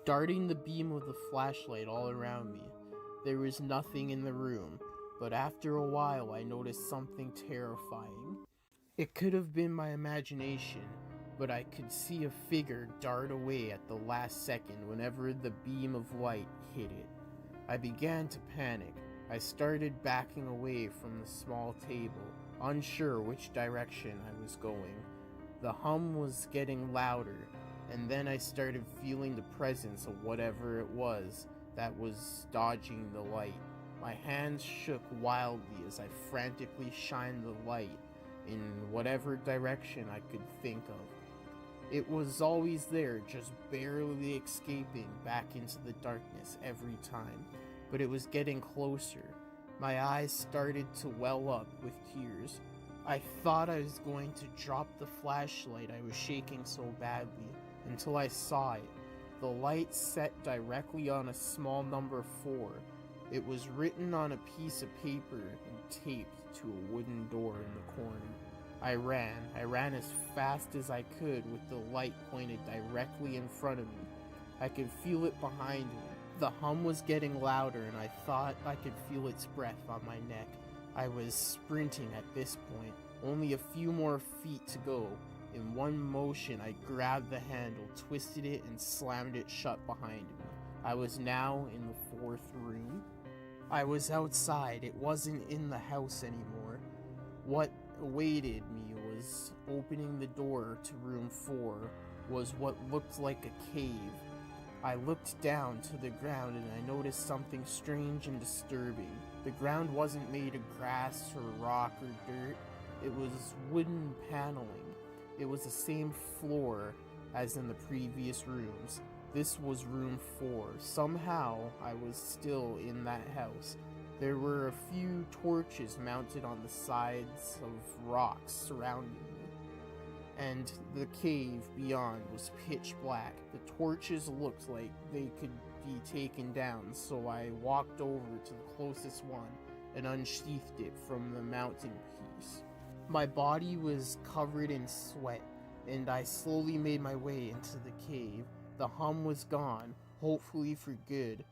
darting the beam of the flashlight all around me. There was nothing in the room, but after a while I noticed something terrifying. It could have been my imagination, but I could see a figure dart away at the last second whenever the beam of light hit it. I began to panic. I started backing away from the small table, unsure which direction I was going. The hum was getting louder, and then I started feeling the presence of whatever it was that was dodging the light. My hands shook wildly as I frantically shined the light in whatever direction I could think of. It was always there, just barely escaping back into the darkness every time, but it was getting closer. My eyes started to well up with tears. I thought I was going to drop the flashlight, I was shaking so badly, until I saw it. The light set directly on a small number 4. It was written on a piece of paper and taped to a wooden door in the corner. I ran as fast as I could with the light pointed directly in front of me. I could feel it behind me. The hum was getting louder and I thought I could feel its breath on my neck. I was sprinting at this point, only a few more feet to go. In one motion, I grabbed the handle, twisted it, and slammed it shut behind me. I was now in the 4th room. I was outside. It wasn't in the house anymore. What awaited me was opening the door to room 4 was what looked like a cave. I looked down to the ground and I noticed something strange and disturbing. The ground wasn't made of grass or rock or dirt. It was wooden paneling. It was the same floor as in the previous rooms. This was room 4. Somehow, I was still in that house. There were a few torches mounted on the sides of rocks surrounding me, and the cave beyond was pitch black. The torches looked like they could be taken down, so I walked over to the closest one and unsheathed it from the mounting piece. My body was covered in sweat, and I slowly made my way into the cave. The hum was gone, hopefully for good.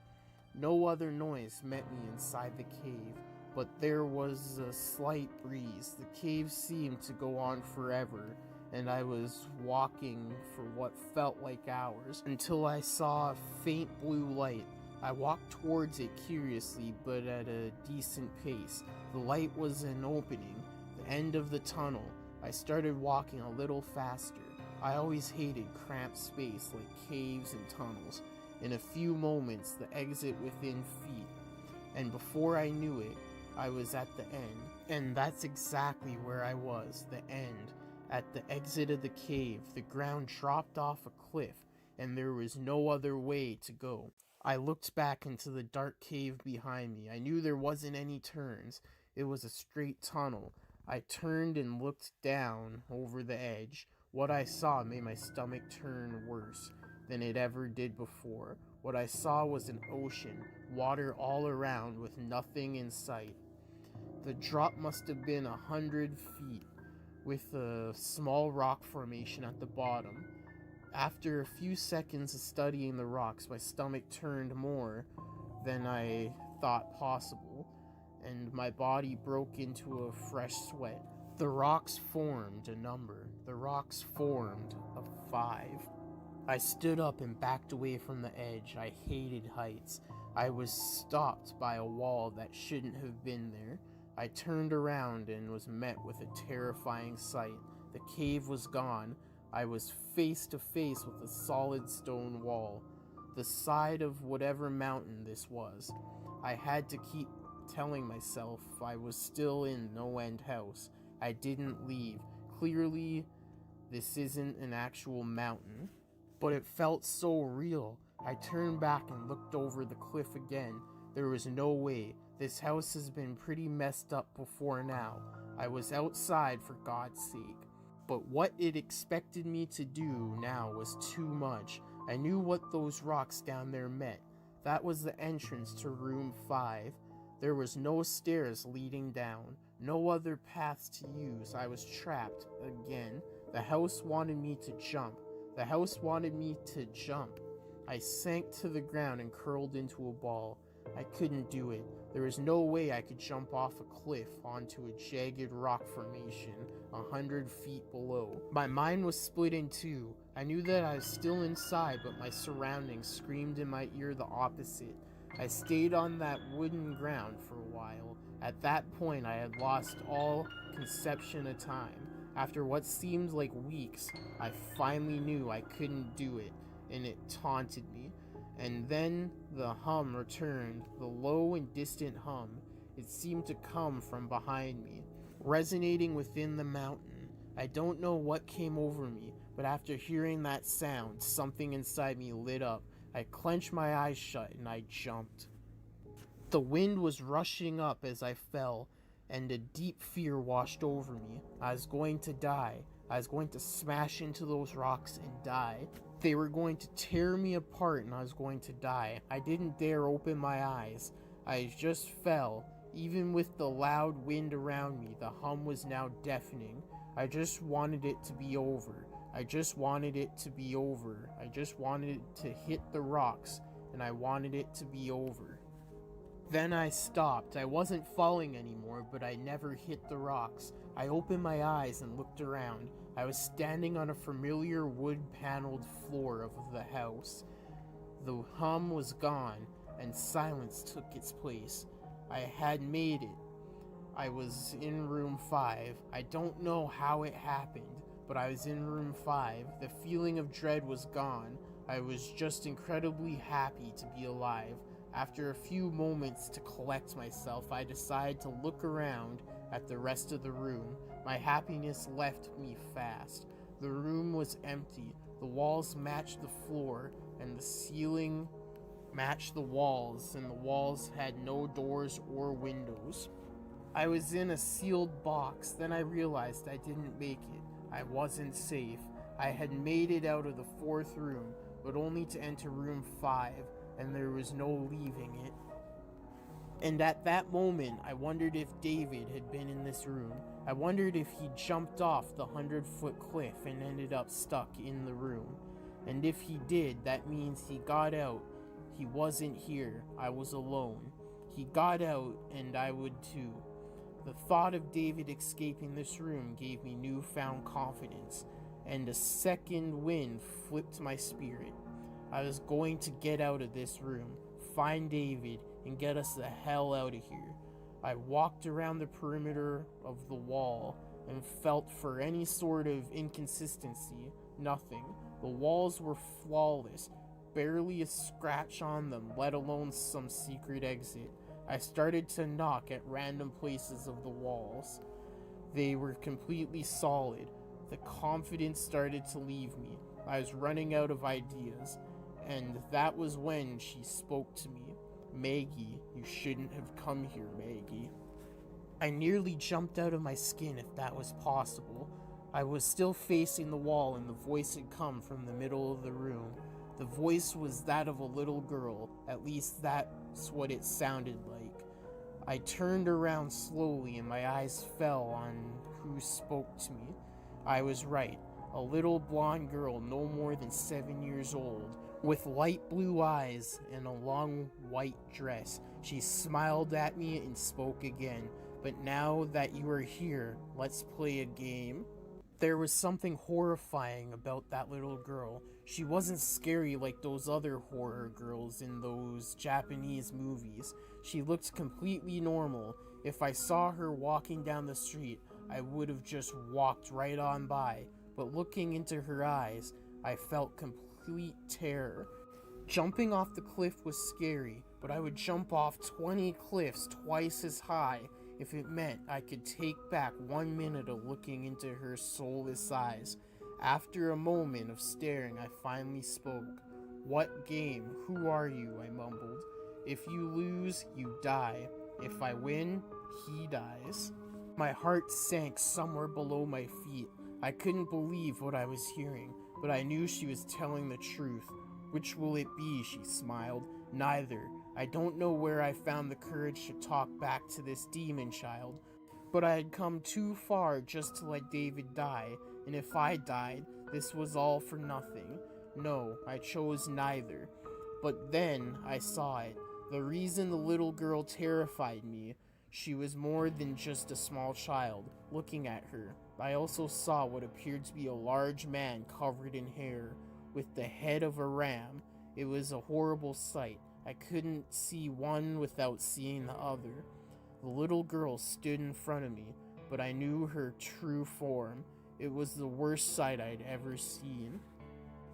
No other noise met me inside the cave, but there was a slight breeze. The cave seemed to go on forever, and I was walking for what felt like hours until I saw a faint blue light. I walked towards it curiously, but at a decent pace. The light was an opening, the end of the tunnel. I started walking a little faster. I always hated cramped space like caves and tunnels. In a few moments, the exit within feet, and before I knew it, I was at the end. And that's exactly where I was, the end. At the exit of the cave, the ground dropped off a cliff, and there was no other way to go. I looked back into the dark cave behind me. I knew there wasn't any turns. It was a straight tunnel. I turned and looked down over the edge. What I saw made my stomach turn worse than it ever did before. What I saw was an ocean, water all around with nothing in sight. The drop must have been 100 feet, with a small rock formation at the bottom. After a few seconds of studying the rocks, my stomach turned more than I thought possible, and my body broke into a fresh sweat. The rocks formed a number. The rocks formed a 5. I stood up and backed away from the edge. I hated heights. I was stopped by a wall that shouldn't have been there. I turned around and was met with a terrifying sight. The cave was gone. I was face to face with a solid stone wall, the side of whatever mountain this was. I had to keep telling myself I was still in NoEnd house. I didn't leave. Clearly, this isn't an actual mountain, but it felt so real. I turned back and looked over the cliff again. There was no way. This house has been pretty messed up before now. I was outside for God's sake. But what it expected me to do now was too much. I knew what those rocks down there meant. That was the entrance to room 5. There was no stairs leading down, no other paths to use. I was trapped again. The house wanted me to jump. The house wanted me to jump. I sank to the ground and curled into a ball. I couldn't do it. There was no way I could jump off a cliff onto a jagged rock formation 100 feet below. My mind was split in two. I knew that I was still inside, but my surroundings screamed in my ear the opposite. I stayed on that wooden ground for a while. At that point, I had lost all conception of time. After what seemed like weeks, I finally knew I couldn't do it, and it taunted me. And then the hum returned, the low and distant hum. It seemed to come from behind me, resonating within the mountain. I don't know what came over me, but after hearing that sound, something inside me lit up. I clenched my eyes shut and I jumped. The wind was rushing up as I fell, and a deep fear washed over me. I was going to die. I was going to smash into those rocks and die. They were going to tear me apart and I was going to die. I didn't dare open my eyes. I just fell. Even with the loud wind around me, the hum was now deafening. I just wanted it to be over. I just wanted it to be over. I just wanted it to hit the rocks, and I wanted it to be over. Then I stopped. I wasn't falling anymore, but I never hit the rocks. I opened my eyes and looked around. I was standing on a familiar wood-paneled floor of the house. The hum was gone, and silence took its place. I had made it. I was in room 5. I don't know how it happened, but I was in room 5. The feeling of dread was gone. I was just incredibly happy to be alive. After a few moments to collect myself, I decided to look around at the rest of the room. My happiness left me fast. The room was empty. The walls matched the floor, and the ceiling matched the walls, and the walls had no doors or windows. I was in a sealed box. Then I realized I didn't make it. I wasn't safe. I had made it out of the fourth room, but only to enter room 5, and there was no leaving it. And at that moment, I wondered if David had been in this room. I wondered if he jumped off the 100-foot cliff and ended up stuck in the room. And if he did, that means he got out. He wasn't here. I was alone. He got out, and I would too. The thought of David escaping this room gave me newfound confidence, and a second wind flipped my spirit. I was going to get out of this room, find David, and get us the hell out of here. I walked around the perimeter of the wall and felt for any sort of inconsistency. Nothing. The walls were flawless, barely a scratch on them, let alone some secret exit. I started to knock at random places of the walls. They were completely solid. The confidence started to leave me. I was running out of ideas, and that was when she spoke to me. Maggie, you shouldn't have come here, Maggie. I nearly jumped out of my skin if that was possible. I was still facing the wall, and the voice had come from the middle of the room. The voice was that of a little girl, at least that's what it sounded like. I turned around slowly, and my eyes fell on who spoke to me. I was right. A little blonde girl no more than 7 years old, with light blue eyes and a long white dress. She smiled at me and spoke again. But now that you are here, let's play a game. There was something horrifying about that little girl. She wasn't scary like those other horror girls in those Japanese movies. She looked completely normal. If I saw her walking down the street, I would have just walked right on by. But looking into her eyes, I felt complete terror. Jumping off the cliff was scary, but I would jump off 20 cliffs twice as high if it meant I could take back 1 minute of looking into her soulless eyes. After a moment of staring, I finally spoke. What game? Who are you? I mumbled. If you lose, you die. If I win, he dies. My heart sank somewhere below my feet. I couldn't believe what I was hearing, but I knew she was telling the truth. Which will it be? She smiled. Neither. I don't know where I found the courage to talk back to this demon child, but I had come too far just to let David die, and if I died, this was all for nothing. No, I chose neither. But then I saw it. The reason the little girl terrified me. She was more than just a small child. Looking at her, I also saw what appeared to be a large man covered in hair, with the head of a ram. It was a horrible sight. I couldn't see one without seeing the other. The little girl stood in front of me, but I knew her true form. It was the worst sight I'd ever seen.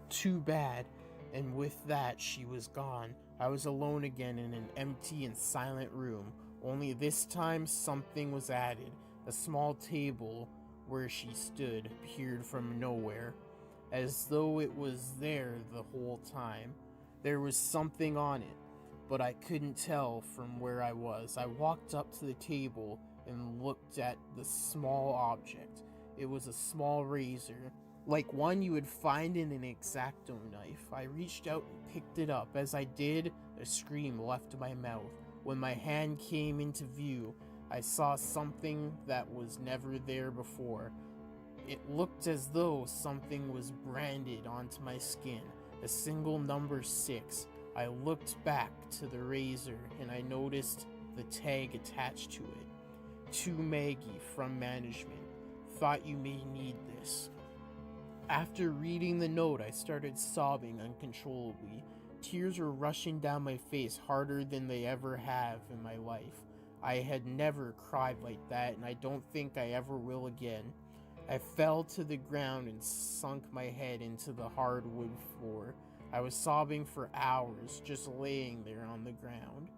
Too bad. And with that, she was gone. I was alone again in an empty and silent room. Only this time, something was added. A small table where she stood appeared from nowhere, as though it was there the whole time. There was something on it, but I couldn't tell from where I was. I walked up to the table and looked at the small object. It was a small razor, like one you would find in an X-Acto knife. I reached out and picked it up. As I did, a scream left my mouth. When my hand came into view, I saw something that was never there before. It looked as though something was branded onto my skin, a single number 6. I looked back to the razor and I noticed the tag attached to it. To Maggie from management. Thought you may need this. After reading the note, I started sobbing uncontrollably. Tears were rushing down my face harder than they ever have in my life. I had never cried like that, and I don't think I ever will again. I fell to the ground and sunk my head into the hardwood floor. I was sobbing for hours, just laying there on the ground.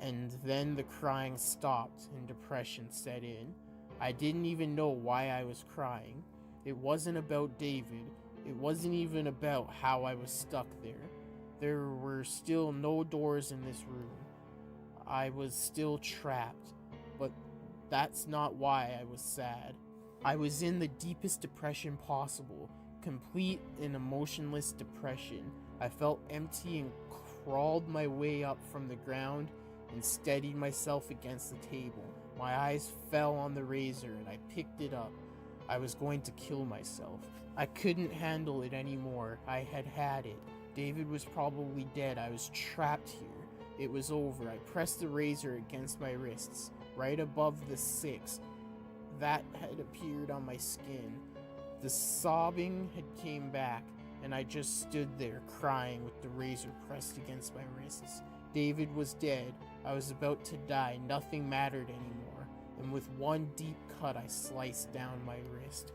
And then the crying stopped and depression set in. I didn't even know why I was crying. It wasn't about David. It wasn't even about how I was stuck there. There were still no doors in this room. I was still trapped, but that's not why I was sad. I was in the deepest depression possible, complete and emotionless depression. I felt empty and crawled my way up from the ground and steadied myself against the table. My eyes fell on the razor and I picked it up. I was going to kill myself. I couldn't handle it anymore. I had had it. David was probably dead. I was trapped here. It was over. I pressed the razor against my wrists, right above the 6 that had appeared on my skin. The sobbing had came back, and I just stood there crying with the razor pressed against my wrists. David was dead. I was about to die. Nothing mattered anymore. And with one deep cut, I sliced down my wrist.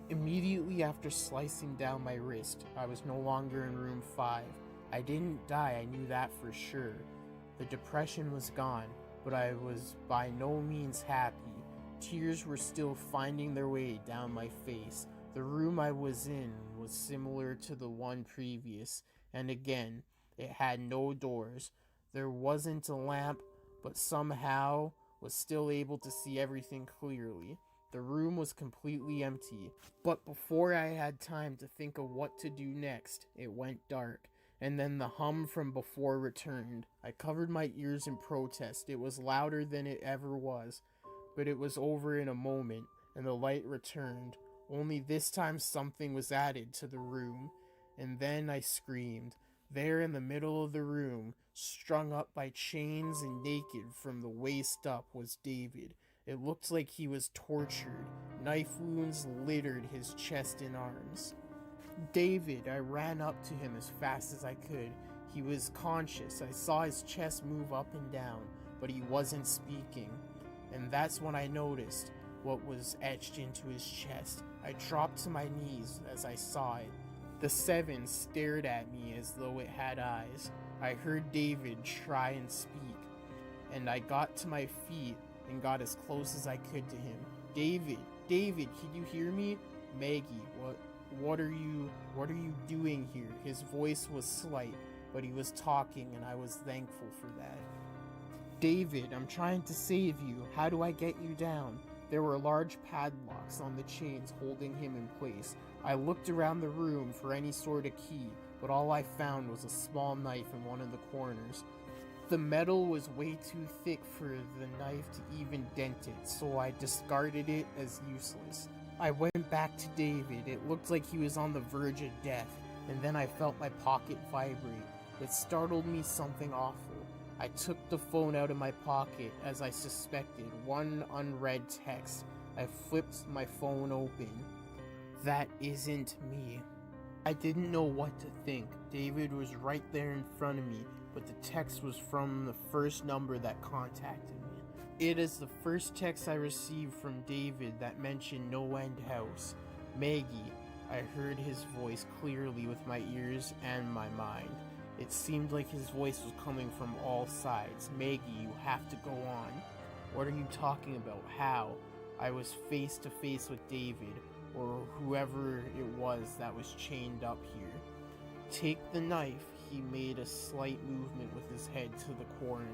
Immediately after slicing down my wrist, I was no longer in room 5. I didn't die, I knew that for sure. The depression was gone, but I was by no means happy. Tears were still finding their way down my face. The room I was in was similar to the one previous, and again, it had no doors. There wasn't a lamp, but somehow was still able to see everything clearly. The room was completely empty, but before I had time to think of what to do next, it went dark, and then the hum from before returned. I covered my ears in protest. It was louder than it ever was, but it was over in a moment, and the light returned. Only this time something was added to the room, and then I screamed. There in the middle of the room, strung up by chains and naked from the waist up, was David. It looked like he was tortured. Knife wounds littered his chest and arms. David, I ran up to him as fast as I could. He was conscious. I saw his chest move up and down, but he wasn't speaking. And that's when I noticed what was etched into his chest. I dropped to my knees as I saw it. The 7 stared at me as though it had eyes. I heard David try and speak, and I got to my feet and got as close as I could to him. David, can you hear me? Maggie, what are you doing here? His voice was slight, but he was talking, and I was thankful for that. David, I'm trying to save you. How do I get you down? There were large padlocks on the chains holding him in place. I looked around the room for any sort of key, but all I found was a small knife in one of the corners. The metal was way too thick for the knife to even dent it, so I discarded it as useless. I went back to David. It looked like he was on the verge of death, and then I felt my pocket vibrate. It startled me something awful. I took the phone out of my pocket, as I suspected, one unread text. I flipped my phone open. That isn't me. I didn't know what to think. David was right there in front of me, but the text was from the first number that contacted me. It is the first text I received from David that mentioned NoEnd house. Maggie. I heard his voice clearly with my ears and my mind. It seemed like his voice was coming from all sides. Maggie, you have to go on. What are you talking about? How? I was face to face with David, or whoever it was that was chained up here. Take the knife. He made a slight movement with his head to the corner.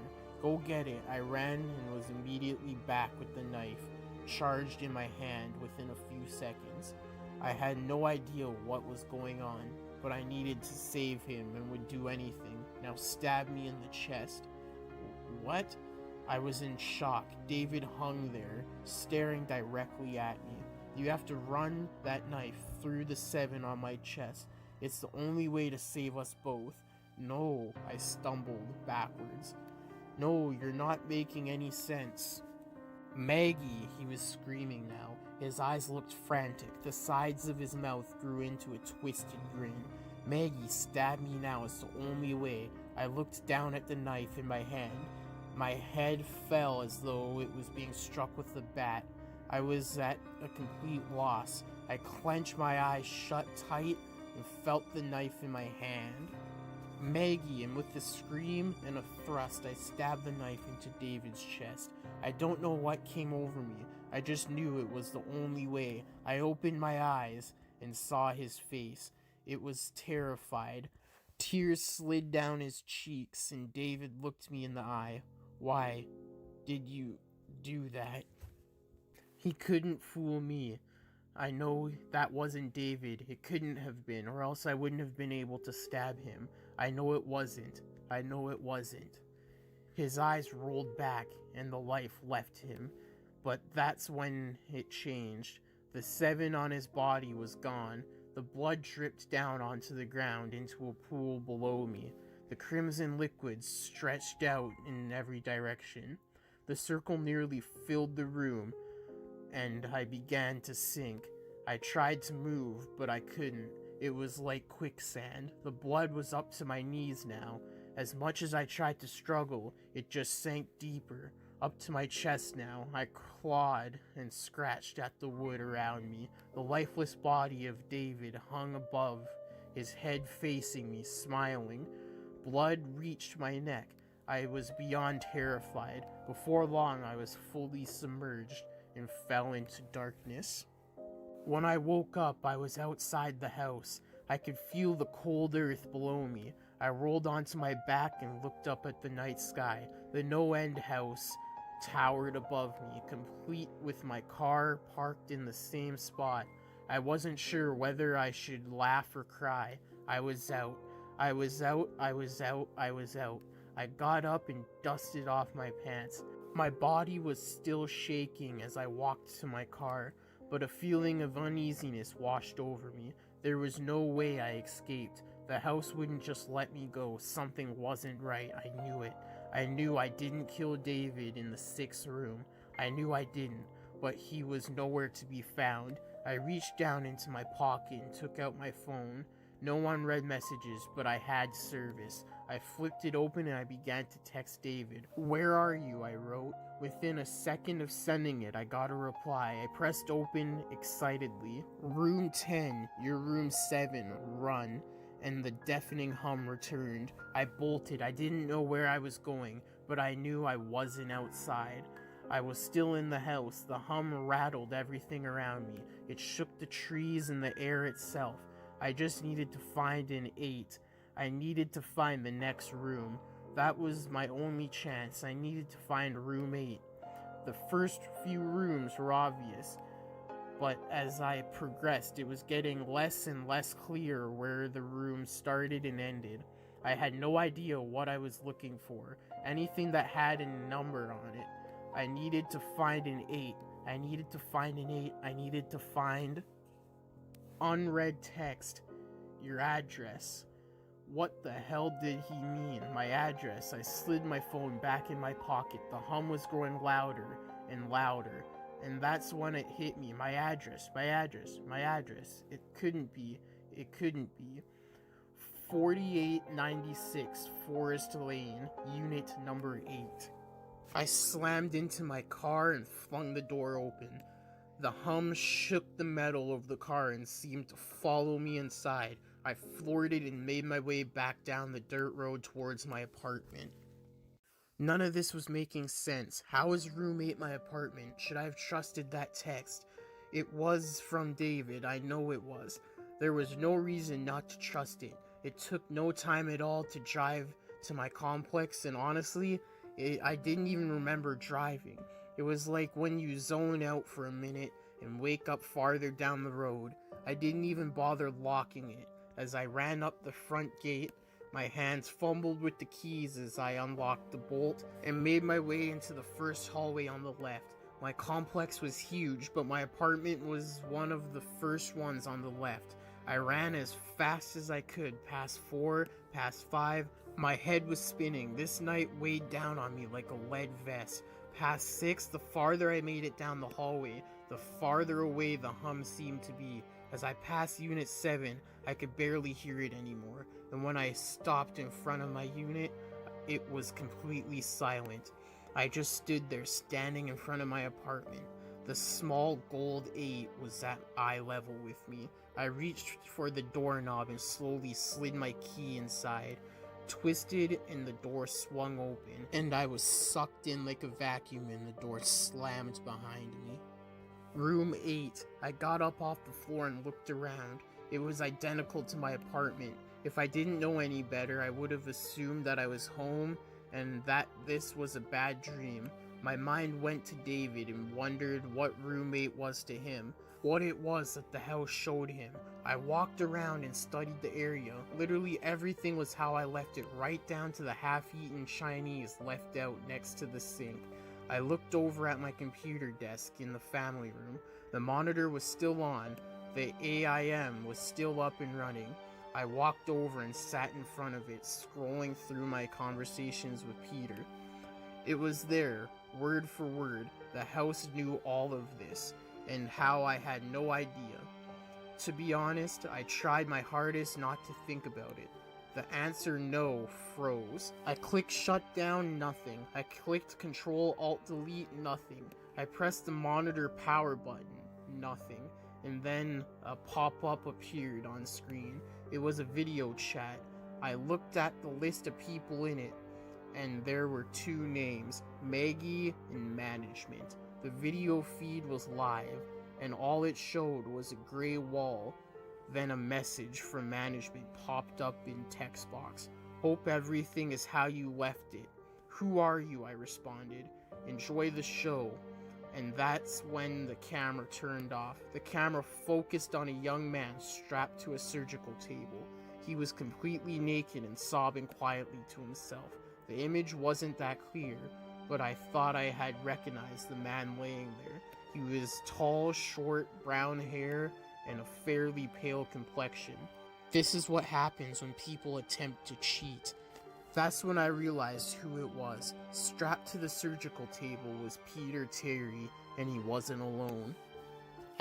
Go get it. I ran and was immediately back with the knife, charged in my hand within a few seconds. I had no idea what was going on, but I needed to save him and would do anything. Now stab me in the chest. What? I was in shock. David hung there, staring directly at me. You have to run that knife through the 7 on my chest. It's the only way to save us both. No, I stumbled backwards. No, you're not making any sense. Maggie, he was screaming now. His eyes looked frantic. The sides of his mouth grew into a twisted grin. Maggie, stab me now. It's the only way. I looked down at the knife in my hand. My head fell as though it was being struck with a bat. I was at a complete loss. I clenched my eyes shut tight and felt the knife in my hand. Maggie, and with a scream and a thrust, I stabbed the knife into David's chest. I don't know what came over me. I just knew it was the only way. I opened my eyes and saw his face. It was terrified. Tears slid down his cheeks, and David looked me in the eye. "Why did you do that?" He couldn't fool me. I know that wasn't David. It couldn't have been, or else I wouldn't have been able to stab him. I know it wasn't. I know it wasn't. His eyes rolled back, and the life left him. But that's when it changed. The 7 on his body was gone. The blood dripped down onto the ground into a pool below me. The crimson liquid stretched out in every direction. The circle nearly filled the room, and I began to sink. I tried to move, but I couldn't. It was like quicksand. The blood was up to my knees now. As much as I tried to struggle, it just sank deeper. Up to my chest now. I clawed and scratched at the wood around me. The lifeless body of David hung above, his head facing me, smiling. Blood reached my neck. I was beyond terrified. Before long, I was fully submerged and fell into darkness. When I woke up, I was outside the house. I could feel the cold earth below me. I rolled onto my back and looked up at the night sky. The NoEnd house towered above me, complete with my car parked in the same spot. I wasn't sure whether I should laugh or cry. I was out. I was out. I was out. I was out. I got up and dusted off my pants. My body was still shaking as I walked to my car, but a feeling of uneasiness washed over me. There was no way I escaped. The house wouldn't just let me go. Something wasn't right. I knew it. I knew I didn't kill David in the 6th room. I knew I didn't, but he was nowhere to be found. I reached down into my pocket and took out my phone. No unread messages, but I had service. I flipped it open and I began to text David. "Where are you?" I wrote. Within a second of sending it, I got a reply. I pressed open excitedly. "Room 10, your room 7, run." And the deafening hum returned. I bolted. I didn't know where I was going, but I knew I wasn't outside. I was still in the house. The hum rattled everything around me. It shook the trees and the air itself. I just needed to find an 8. I needed to find the next room. That was my only chance. I needed to find room 8. The first few rooms were obvious, but as I progressed, it was getting less and less clear where the rooms started and ended. I had no idea what I was looking for, anything that had a number on it. I needed to find an 8. I needed to find an 8. I needed to find... Unread text. Your address. What the hell did he mean? My address. I slid my phone back in my pocket. The hum was growing louder and louder. And that's when it hit me. My address. My address. My address. It couldn't be. It couldn't be. 4896 Forest Lane, unit number 8. I slammed into my car and flung the door open. The hum shook the metal of the car and seemed to follow me inside. I floored it and made my way back down the dirt road towards my apartment. None of this was making sense. How was room 8 my apartment? Should I have trusted that text? It was from David. I know it was. There was no reason not to trust it. It took no time at all to drive to my complex, and honestly, I didn't even remember driving. It was like when you zone out for a minute and wake up farther down the road. I didn't even bother locking it. As I ran up the front gate, my hands fumbled with the keys as I unlocked the bolt and made my way into the first hallway on the left. My complex was huge, but my apartment was one of the first ones on the left. I ran as fast as I could, past 4, past 5. My head was spinning. This night weighed down on me like a lead vest. Past 6, the farther I made it down the hallway, the farther away the hum seemed to be. As I passed Unit 7, I could barely hear it anymore, and when I stopped in front of my unit, it was completely silent. I just stood there, standing in front of my apartment. The small gold 8 was at eye level with me. I reached for the doorknob and slowly slid my key inside, twisted, and the door swung open, and I was sucked in like a vacuum and the door slammed behind me. Room 8. I got up off the floor and looked around. It was identical to my apartment. If I didn't know any better, I would have assumed that I was home and that this was a bad dream. My mind went to David and wondered what room 8 was to him, what it was that the house showed him. I walked around and studied the area. Literally everything was how I left it, right down to the half-eaten Chinese left out next to the sink. I looked over at my computer desk in the family room. The monitor was still on. The AIM was still up and running. I walked over and sat in front of it, scrolling through my conversations with Peter. It was there, word for word. The house knew all of this, and how I had no idea. To be honest, I tried my hardest not to think about it. The answer no froze. I clicked shutdown, nothing. I clicked Control-Alt-Delete, nothing. I pressed the monitor power button, nothing. And then a pop-up appeared on screen. It was a video chat. I looked at the list of people in it, and there were 2 names, Maggie and Management. The video feed was live, and all it showed was a gray wall. Then a message from Management popped up in text box. Hope everything is how you left it. Who are you? I responded. Enjoy the show. And that's when the camera turned off. The camera focused on a young man strapped to a surgical table. He was completely naked and sobbing quietly to himself. The image wasn't that clear, but I thought I had recognized the man laying there. He was tall, short, brown hair, and a fairly pale complexion. This is what happens when people attempt to cheat. That's when I realized who it was. Strapped to the surgical table was Peter Terry, and he wasn't alone.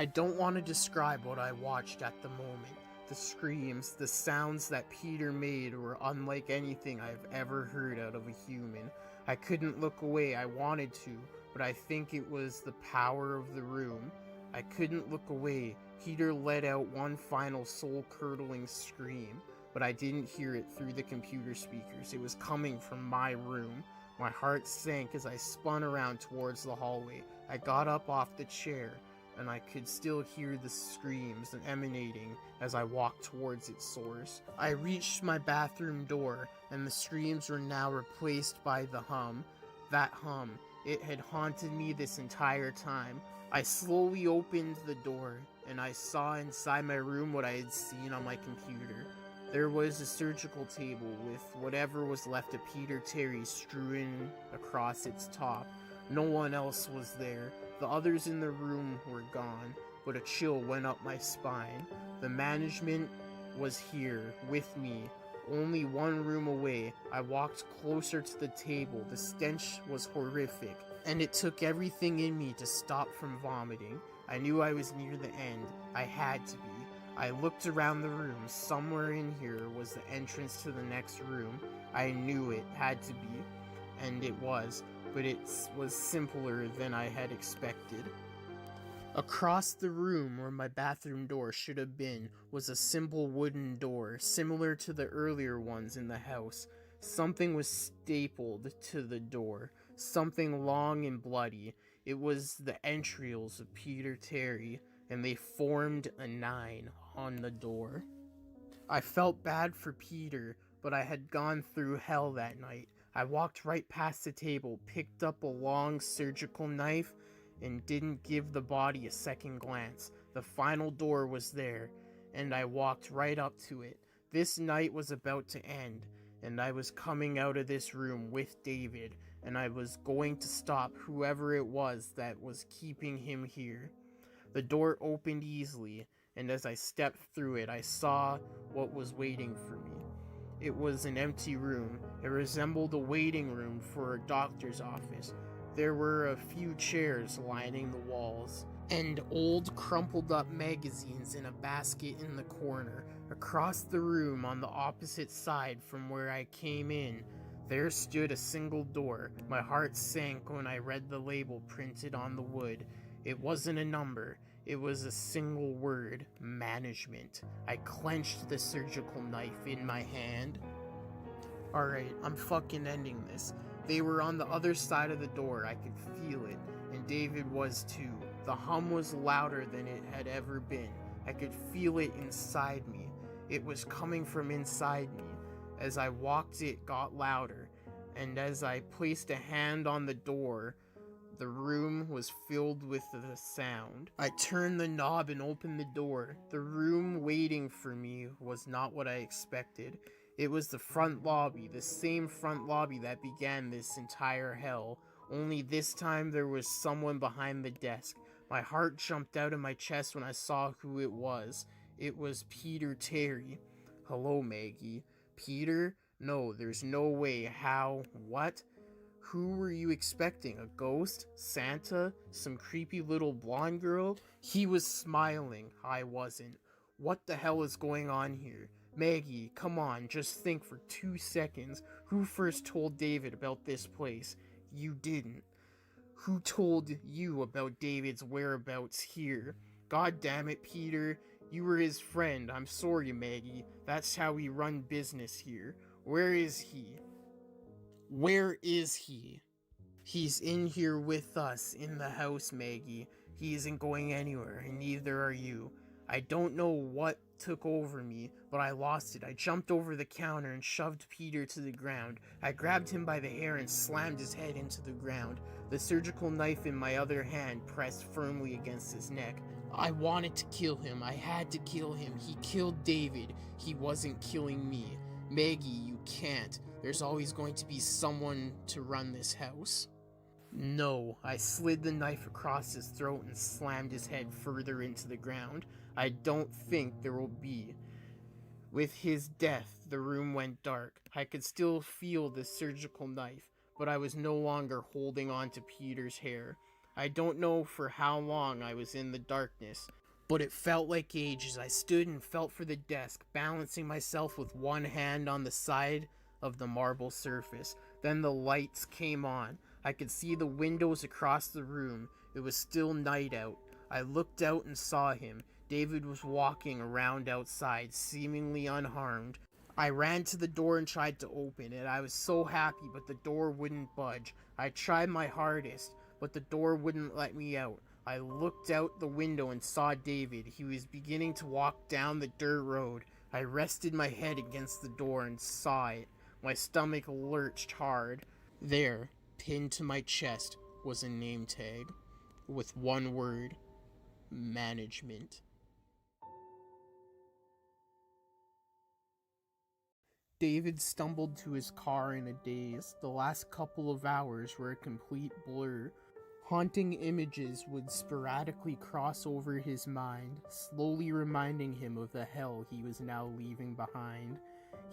I don't want to describe what I watched at the moment. The screams, the sounds that Peter made were unlike anything I've ever heard out of a human. I couldn't look away. I wanted to, but I think it was the power of the room. I couldn't look away. Peter let out one final soul-curdling scream, but I didn't hear it through the computer speakers. It was coming from my room. My heart sank as I spun around towards the hallway. I got up off the chair, and I could still hear the screams emanating as I walked towards its source. I reached my bathroom door, and the screams were now replaced by the hum. That hum, it had haunted me this entire time. I slowly opened the door, and I saw inside my room what I had seen on my computer. There was a surgical table with whatever was left of Peter Terry strewn across its top. No one else was there. The others in the room were gone, but a chill went up my spine. The management was here, with me, only one room away. I walked closer to the table. The stench was horrific, and it took everything in me to stop from vomiting. I knew I was near the end. I had to be. I looked around the room. Somewhere in here was the entrance to the next room. I knew it had to be, and it was, but it was simpler than I had expected. Across the room where my bathroom door should have been was a simple wooden door, similar to the earlier ones in the house. Something was stapled to the door, something long and bloody. It was the entrails of Peter Terry, and they formed a 9 on the door. I felt bad for Peter, but I had gone through hell that night. I walked right past the table, picked up a long surgical knife, and didn't give the body a second glance. The final door was there, and I walked right up to it. This night was about to end, and I was coming out of this room with David, and I was going to stop whoever it was that was keeping him here. The door opened easily, and as I stepped through it, I saw what was waiting for me. It was an empty room. It resembled a waiting room for a doctor's office. There were a few chairs lining the walls, and old crumpled up magazines in a basket in the corner. Across the room, on the opposite side from where I came in, there stood a single door. My heart sank when I read the label printed on the wood. It wasn't a number. It was a single word: management. I clenched the surgical knife in my hand. Alright, I'm fucking ending this. They were on the other side of the door. I could feel it. And David was too. The hum was louder than it had ever been. I could feel it inside me. It was coming from inside me. As I walked, it got louder. And as I placed a hand on the door, the room was filled with the sound. I turned the knob and opened the door. The room waiting for me was not what I expected. It was the front lobby, the same front lobby that began this entire hell. Only this time there was someone behind the desk. My heart jumped out of my chest when I saw who it was. It was Peter Terry. Hello, Maggie. Peter? No, there's no way. How? What? Who were you expecting? A ghost? Santa? Some creepy little blonde girl? He was smiling. I wasn't. What the hell is going on here? Maggie, come on, just think for 2 seconds. Who first told David about this place? You didn't. Who told you about David's whereabouts here? God damn it, Peter. You were his friend. I'm sorry, Maggie. That's how we run business here. Where is he? Where is he? He's in here with us, in the house, Maggie. He isn't going anywhere, and neither are you. I don't know what took over me, but I lost it. I jumped over the counter and shoved Peter to the ground. I grabbed him by the hair and slammed his head into the ground. The surgical knife in my other hand pressed firmly against his neck. I wanted to kill him. I had to kill him. He killed David. He wasn't killing me. Maggie, you can't. There's always going to be someone to run this house. No, I slid the knife across his throat and slammed his head further into the ground. I don't think there will be. With his death, the room went dark. I could still feel the surgical knife, but I was no longer holding on to Peter's hair. I don't know for how long I was in the darkness, but it felt like ages. I stood and felt for the desk, balancing myself with one hand on the side of the marble surface. Then the lights came on. I could see the windows across the room. It was still night out. I looked out and saw him. David was walking around outside, seemingly unharmed. I ran to the door and tried to open it. I was so happy, but the door wouldn't budge. I tried my hardest, but the door wouldn't let me out. I looked out the window and saw David. He was beginning to walk down the dirt road. I rested my head against the door and saw it. My stomach lurched hard. There, pinned to my chest, was a name tag with one word: management. David stumbled to his car in a daze. The last couple of hours were a complete blur. Haunting images would sporadically cross over his mind, slowly reminding him of the hell he was now leaving behind.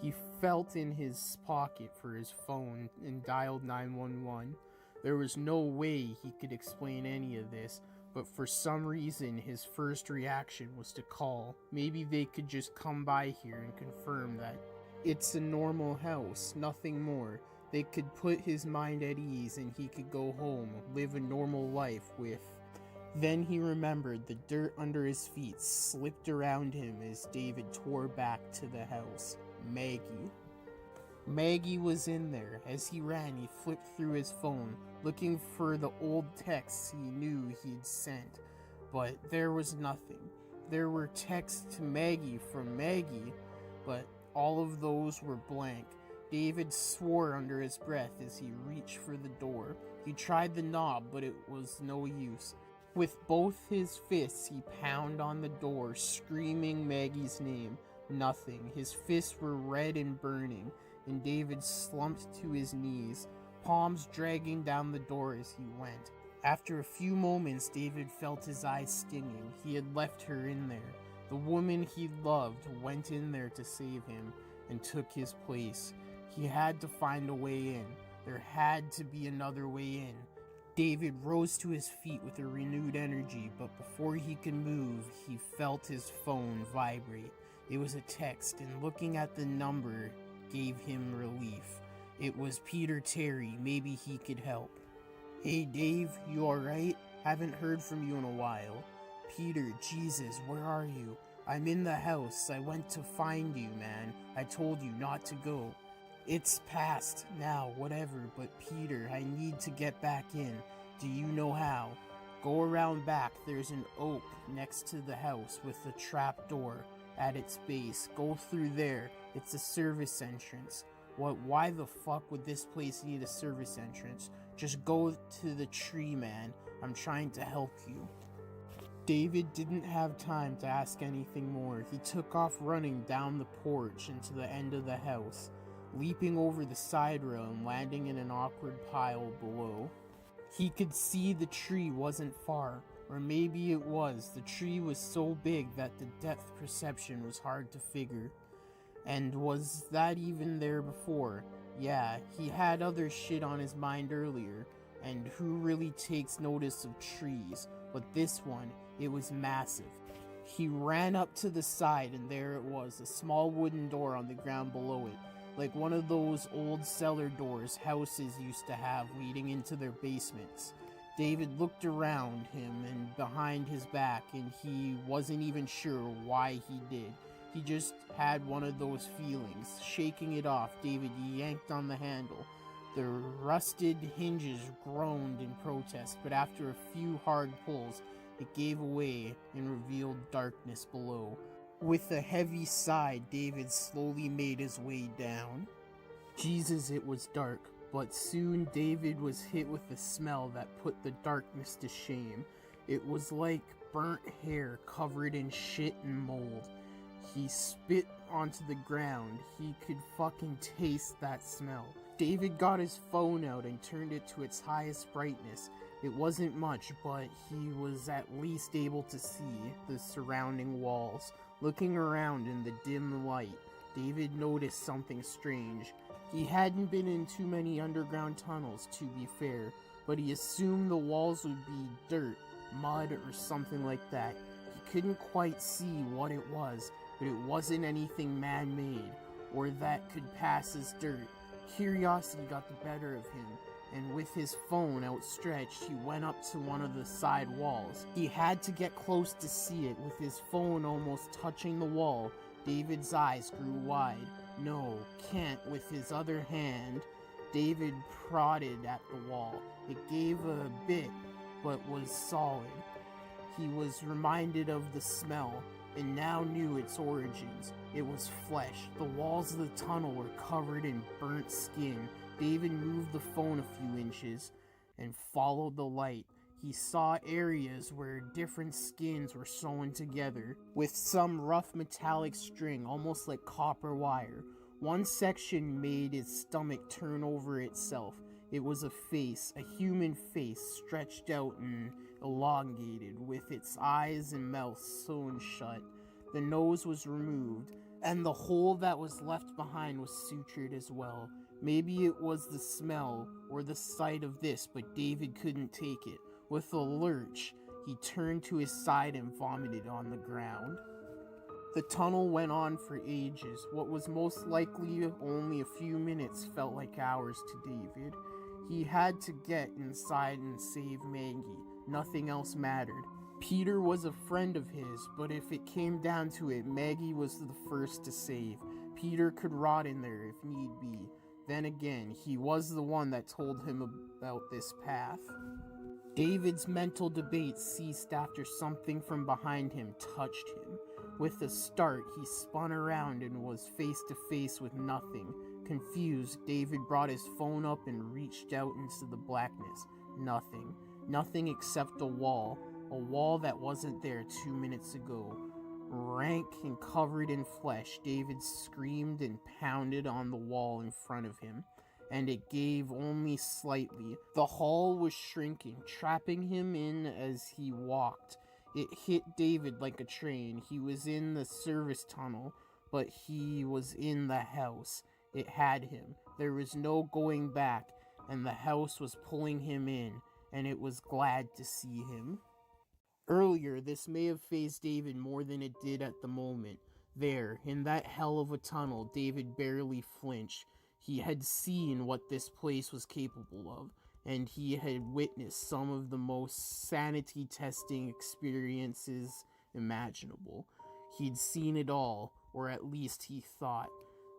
He felt in his pocket for his phone and dialed 911. There was no way he could explain any of this, but for some reason his first reaction was to call. Maybe they could just come by here and confirm that it's a normal house, nothing more. They could put his mind at ease and he could go home, live a normal life with... Then he remembered the dirt under his feet slipped around him as David tore back to the house. Maggie. Maggie was in there. As he ran, he flipped through his phone, looking for the old texts he knew he'd sent. But there was nothing. There were texts to Maggie from Maggie, but all of those were blank. David swore under his breath as he reached for the door. He tried the knob, but it was no use. With both his fists, he pounded on the door, screaming Maggie's name. Nothing. His fists were red and burning, and David slumped to his knees, palms dragging down the door as he went. After a few moments, David felt his eyes stinging. He had left her in there. The woman he loved went in there to save him and took his place. He had to find a way in. There had to be another way in. David rose to his feet with a renewed energy, but before he could move, he felt his phone vibrate. It was a text, and looking at the number gave him relief. It was Peter Terry. Maybe he could help. Hey Dave, you alright? Haven't heard from you in a while. Peter, Jesus, where are you? I'm in the house. I went to find you, man. I told you not to go. It's past now, whatever, but Peter, I need to get back in. Do you know how? Go around back. There's an oak next to the house with a trap door at its base. Go through there. It's a service entrance. Why the fuck would this place need a service entrance? Just go to the tree, man. I'm trying to help you. David didn't have time to ask anything more. He took off running down the porch into the end of the house, leaping over the side rail and landing in an awkward pile below. He could see the tree wasn't far, or maybe it was. The tree was so big that the depth perception was hard to figure. And was that even there before? Yeah, he had other shit on his mind earlier, and who really takes notice of trees? But this one, it was massive. He ran up to the side, and there it was, a small wooden door on the ground below it, like one of those old cellar doors houses used to have leading into their basements. David looked around him and behind his back, and he wasn't even sure why he did. He just had one of those feelings. Shaking it off, David yanked on the handle. The rusted hinges groaned in protest, but after a few hard pulls, it gave away and revealed darkness below. With a heavy sigh, David slowly made his way down. Jesus, it was dark, but soon David was hit with a smell that put the darkness to shame. It was like burnt hair covered in shit and mold. He spit onto the ground. He could fucking taste that smell. David got his phone out and turned it to its highest brightness. It wasn't much, but he was at least able to see the surrounding walls. Looking around in the dim light, David noticed something strange. He hadn't been in too many underground tunnels, to be fair, but he assumed the walls would be dirt, mud, or something like that. He couldn't quite see what it was, but it wasn't anything man-made, or that could pass as dirt. Curiosity got the better of him, and with his phone outstretched, he went up to one of the side walls. He had to get close to see it. With his phone almost touching the wall, David's eyes grew wide. No, can't. With his other hand, David prodded at the wall. It gave a bit, but was solid. He was reminded of the smell, and now knew its origins. It was flesh. The walls of the tunnel were covered in burnt skin. David moved the phone a few inches and followed the light. He saw areas where different skins were sewn together with some rough metallic string, almost like copper wire. One section made his stomach turn over itself. It was a face, a human face, stretched out and elongated, with its eyes and mouth sewn shut. The nose was removed, and the hole that was left behind was sutured as well. Maybe it was the smell or the sight of this, but David couldn't take it. With a lurch, he turned to his side and vomited on the ground. The tunnel went on for ages. What was most likely only a few minutes felt like hours to David. He had to get inside and save Maggie. Nothing else mattered. Peter was a friend of his, but if it came down to it, Maggie was the first to save. Peter could rot in there if need be. Then again, he was the one that told him about this path. David's mental debate ceased after something from behind him touched him. With a start, he spun around and was face to face with nothing. Confused, David brought his phone up and reached out into the blackness. Nothing. Nothing except a wall that wasn't there 2 minutes ago. Rank and covered in flesh, David screamed and pounded on the wall in front of him, and it gave only slightly. The hall was shrinking, trapping him in as he walked. It hit David like a train. He was in the service tunnel, but he was in the house. It had him. There was no going back, and the house was pulling him in, and it was glad to see him. Earlier, this may have fazed David more than it did at the moment. There, in that hell of a tunnel, David barely flinched. He had seen what this place was capable of. and he had witnessed some of the most sanity testing experiences imaginable. He'd seen it all, or at least he thought.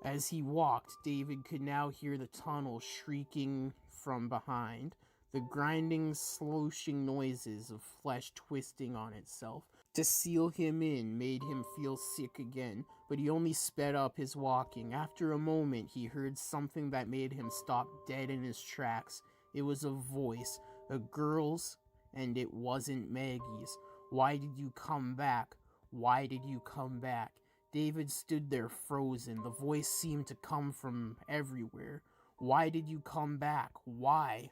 As he walked, David could now hear the tunnel shrieking from behind, the grinding, sloshing noises of flesh twisting on itself. To seal him in made him feel sick again, but he only sped up his walking. After a moment, he heard something that made him stop dead in his tracks. It was a voice, a girl's, and it wasn't Maggie's. Why did you come back? Why did you come back? David stood there frozen. The voice seemed to come from everywhere. Why did you come back? Why?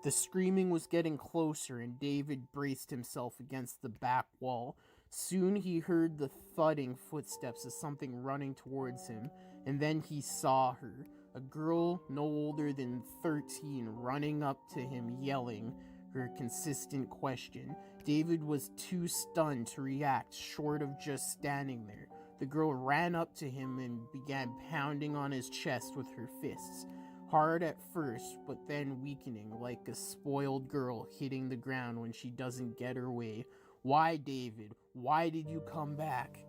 The screaming was getting closer, and David braced himself against the back wall. Soon he heard the thudding footsteps of something running towards him, and then he saw her, a girl no older than 13, running up to him, yelling her consistent question. David was too stunned to react, short of just standing there. The girl ran up to him and began pounding on his chest with her fists. Hard at first, but then weakening, like a spoiled girl hitting the ground when she doesn't get her way. Why, David? Why did you come back?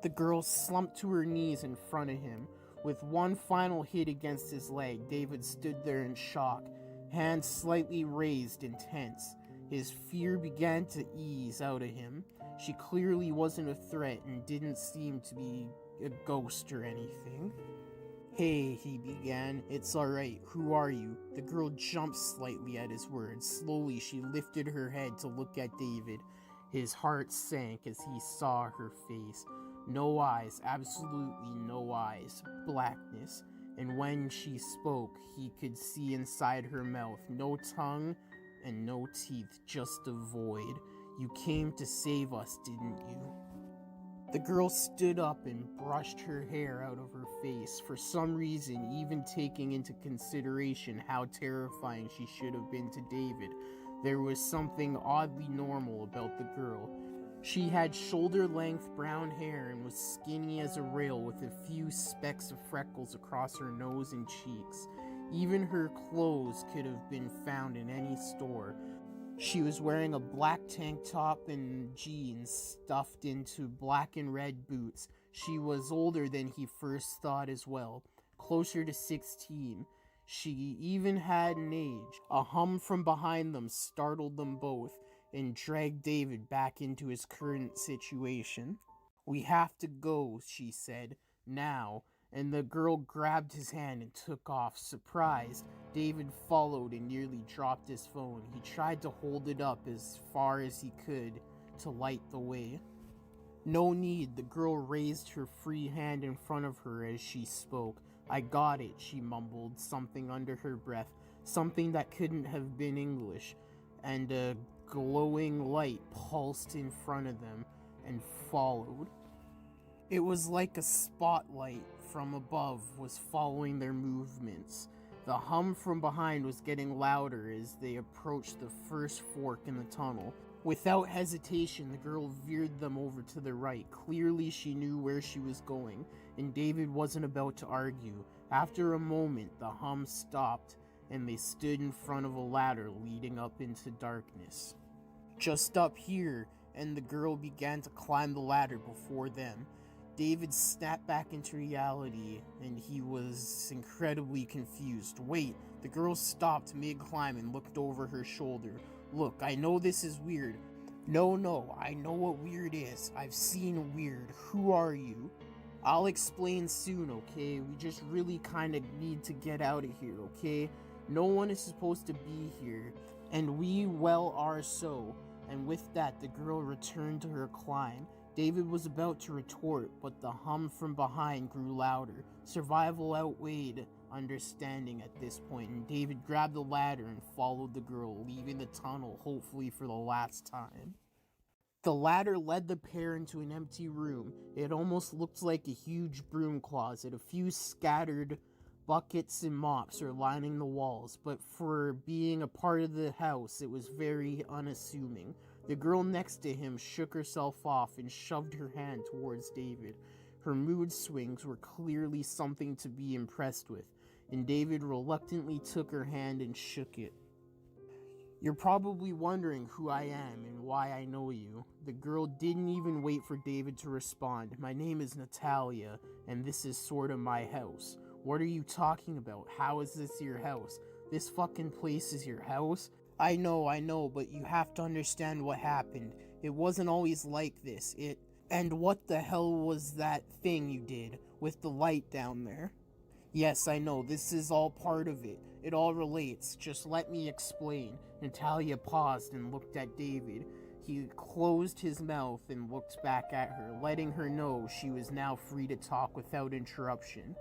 The girl slumped to her knees in front of him. With one final hit against his leg, David stood there in shock, hands slightly raised and tense. His fear began to ease out of him. She clearly wasn't a threat and didn't seem to be a ghost or anything. Hey, he began. It's alright. Who are you? The girl jumped slightly at his words. Slowly, she lifted her head to look at David. His heart sank as he saw her face. No eyes, absolutely no eyes. Blackness. And when she spoke, he could see inside her mouth. No tongue and no teeth, just a void. You came to save us, didn't you? The girl stood up and brushed her hair out of her face, for some reason even taking into consideration how terrifying she should have been to David. There was something oddly normal about the girl. She had shoulder-length brown hair and was skinny as a rail with a few specks of freckles across her nose and cheeks. Even her clothes could have been found in any store. She was wearing a black tank top and jeans stuffed into black and red boots. She was older than he first thought as well, closer to 16. She even had an age. A hum from behind them startled them both and dragged David back into his current situation. We have to go, she said, now. And the girl grabbed his hand and took off. Surprised, David followed and nearly dropped his phone. He tried to hold it up as far as he could to light the way. No need, the girl raised her free hand in front of her as she spoke. I got it, she mumbled, something under her breath, something that couldn't have been English, and a glowing light pulsed in front of them and followed. It was like a spotlight from above was following their movements. The hum from behind was getting louder as they approached the first fork in the tunnel. Without hesitation, the girl veered them over to the right. Clearly, she knew where she was going, and David wasn't about to argue. After a moment, the hum stopped, and they stood in front of a ladder leading up into darkness. Just up here, and the girl began to climb the ladder before them. David snapped back into reality, and he was incredibly confused. Wait, the girl stopped mid-climb and looked over her shoulder. Look, I know this is weird. No, I know what weird is. I've seen weird. Who are you? I'll explain soon, okay? We just really kind of need to get out of here, okay? No one is supposed to be here, and we well are so. And with that, the girl returned to her climb. David was about to retort, but the hum from behind grew louder. Survival outweighed understanding at this point, and David grabbed the ladder and followed the girl, leaving the tunnel, hopefully for the last time. The ladder led the pair into an empty room. It almost looked like a huge broom closet. A few scattered buckets and mops were lining the walls, but for being a part of the house, it was very unassuming. The girl next to him shook herself off and shoved her hand towards David. Her mood swings were clearly something to be impressed with. and David reluctantly took her hand and shook it. You're probably wondering who I am and why I know you. The girl didn't even wait for David to respond. My name is Natalia, and this is sort of my house. What are you talking about? How is this your house? This fucking place is your house? I know, but you have to understand what happened. It wasn't always like this. And what the hell was that thing you did with the light down there? Yes, I know, this is all part of it. It all relates. Just let me explain. Natalia paused and looked at David. He closed his mouth and looked back at her, letting her know she was now free to talk without interruption.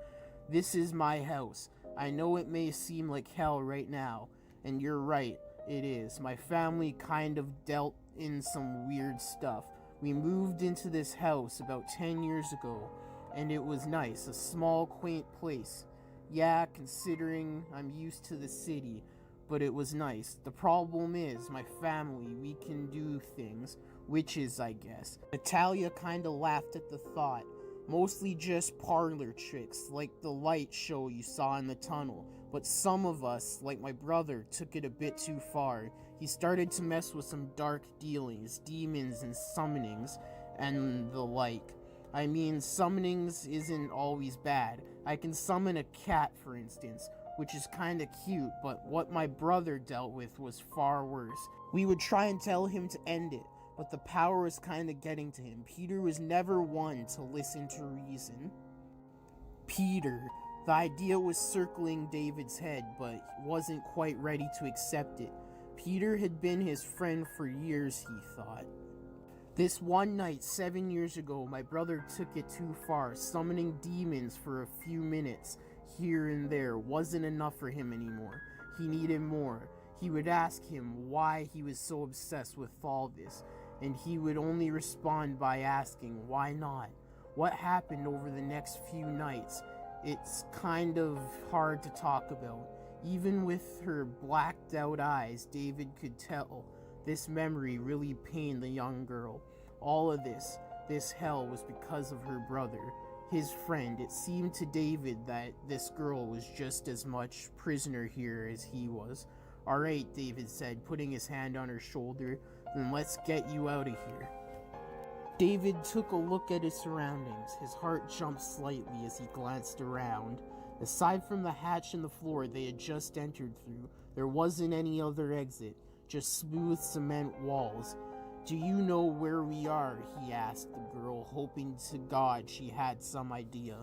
This is my house. I know it may seem like hell right now, and you're right, it is. My family kind of dealt in some weird stuff. We moved into this house about 10 years ago, and it was nice, a small, quaint place. Yeah, considering I'm used to the city, but it was nice. The problem is, my family, we can do things. Witches, I guess. Natalia kinda laughed at the thought. Mostly just parlor tricks, like the light show you saw in the tunnel. But some of us, like my brother, took it a bit too far. He started to mess with some dark dealings, demons and summonings, and the like. I mean, summonings isn't always bad. I can summon a cat, for instance, which is kinda cute, but what my brother dealt with was far worse. We would try and tell him to end it, but the power was kinda getting to him. Peter was never one to listen to reason. Peter. The idea was circling David's head, but he wasn't quite ready to accept it. Peter had been his friend for years, he thought. This one night, 7 years ago, my brother took it too far. Summoning demons for a few minutes here and there wasn't enough for him anymore. He needed more. He would ask him why he was so obsessed with all this, and he would only respond by asking, why not? What happened over the next few nights? It's kind of hard to talk about. Even with her blacked out eyes, David could tell this memory really pained the young girl. All of this hell was because of her brother, his friend. It seemed to David that this girl was just as much prisoner here as he was. Alright, David said, putting his hand on her shoulder, then let's get you out of here. David took a look at his surroundings. His heart jumped slightly as he glanced around. Aside from the hatch in the floor they had just entered through, there wasn't any other exit, just smooth cement walls. Do you know where we are? He asked the girl, hoping to God she had some idea.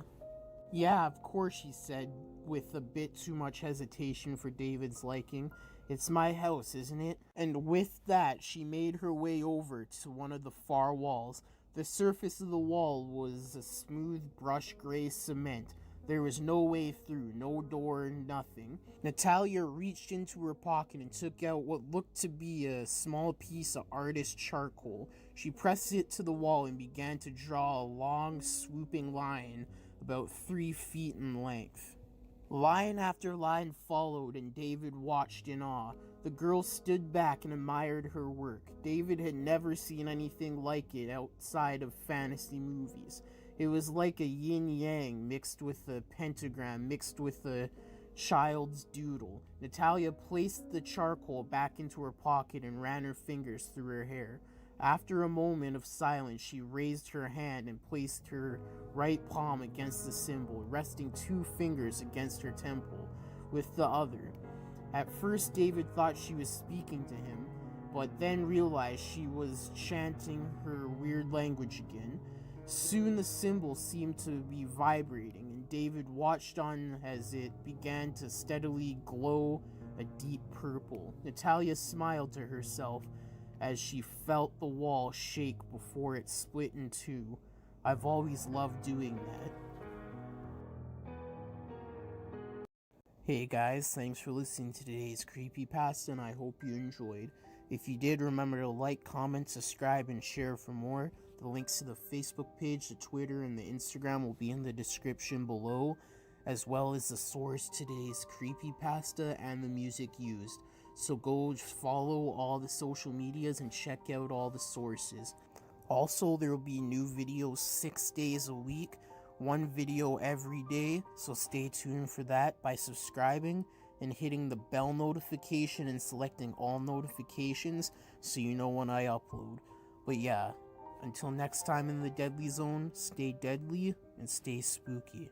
Yeah, of course, she said, with a bit too much hesitation for David's liking. It's my house, isn't it? And with that, she made her way over to one of the far walls. The surface of the wall was a smooth brush gray cement. There was no way through, no door, nothing. Natalia reached into her pocket and took out what looked to be a small piece of artist charcoal. She pressed it to the wall and began to draw a long, swooping line about 3 feet in length. Line after line followed, and David watched in awe. The girl stood back and admired her work. David had never seen anything like it outside of fantasy movies. It was like a yin-yang mixed with a pentagram, mixed with a child's doodle. Natalia placed the charcoal back into her pocket and ran her fingers through her hair. After a moment of silence, she raised her hand and placed her right palm against the symbol, resting 2 fingers against her temple with the other. At first, David thought she was speaking to him, but then realized she was chanting her weird language again. Soon the symbol seemed to be vibrating, and David watched on as it began to steadily glow a deep purple. Natalia smiled to herself as she felt the wall shake before it split in 2. I've always loved doing that. Hey guys, thanks for listening to today's Creepypasta, and I hope you enjoyed. If you did, remember to like, comment, subscribe, and share for more. The links to the Facebook page, the Twitter, and the Instagram will be in the description below, as well as the source today's Creepypasta and the music used. So go follow all the social medias and check out all the sources. Also, there will be new videos 6 days a week, one video every day, so stay tuned for that by subscribing and hitting the bell notification and selecting all notifications so you know when I upload. But yeah, until next time in the Deadly Zone, stay deadly and stay spooky.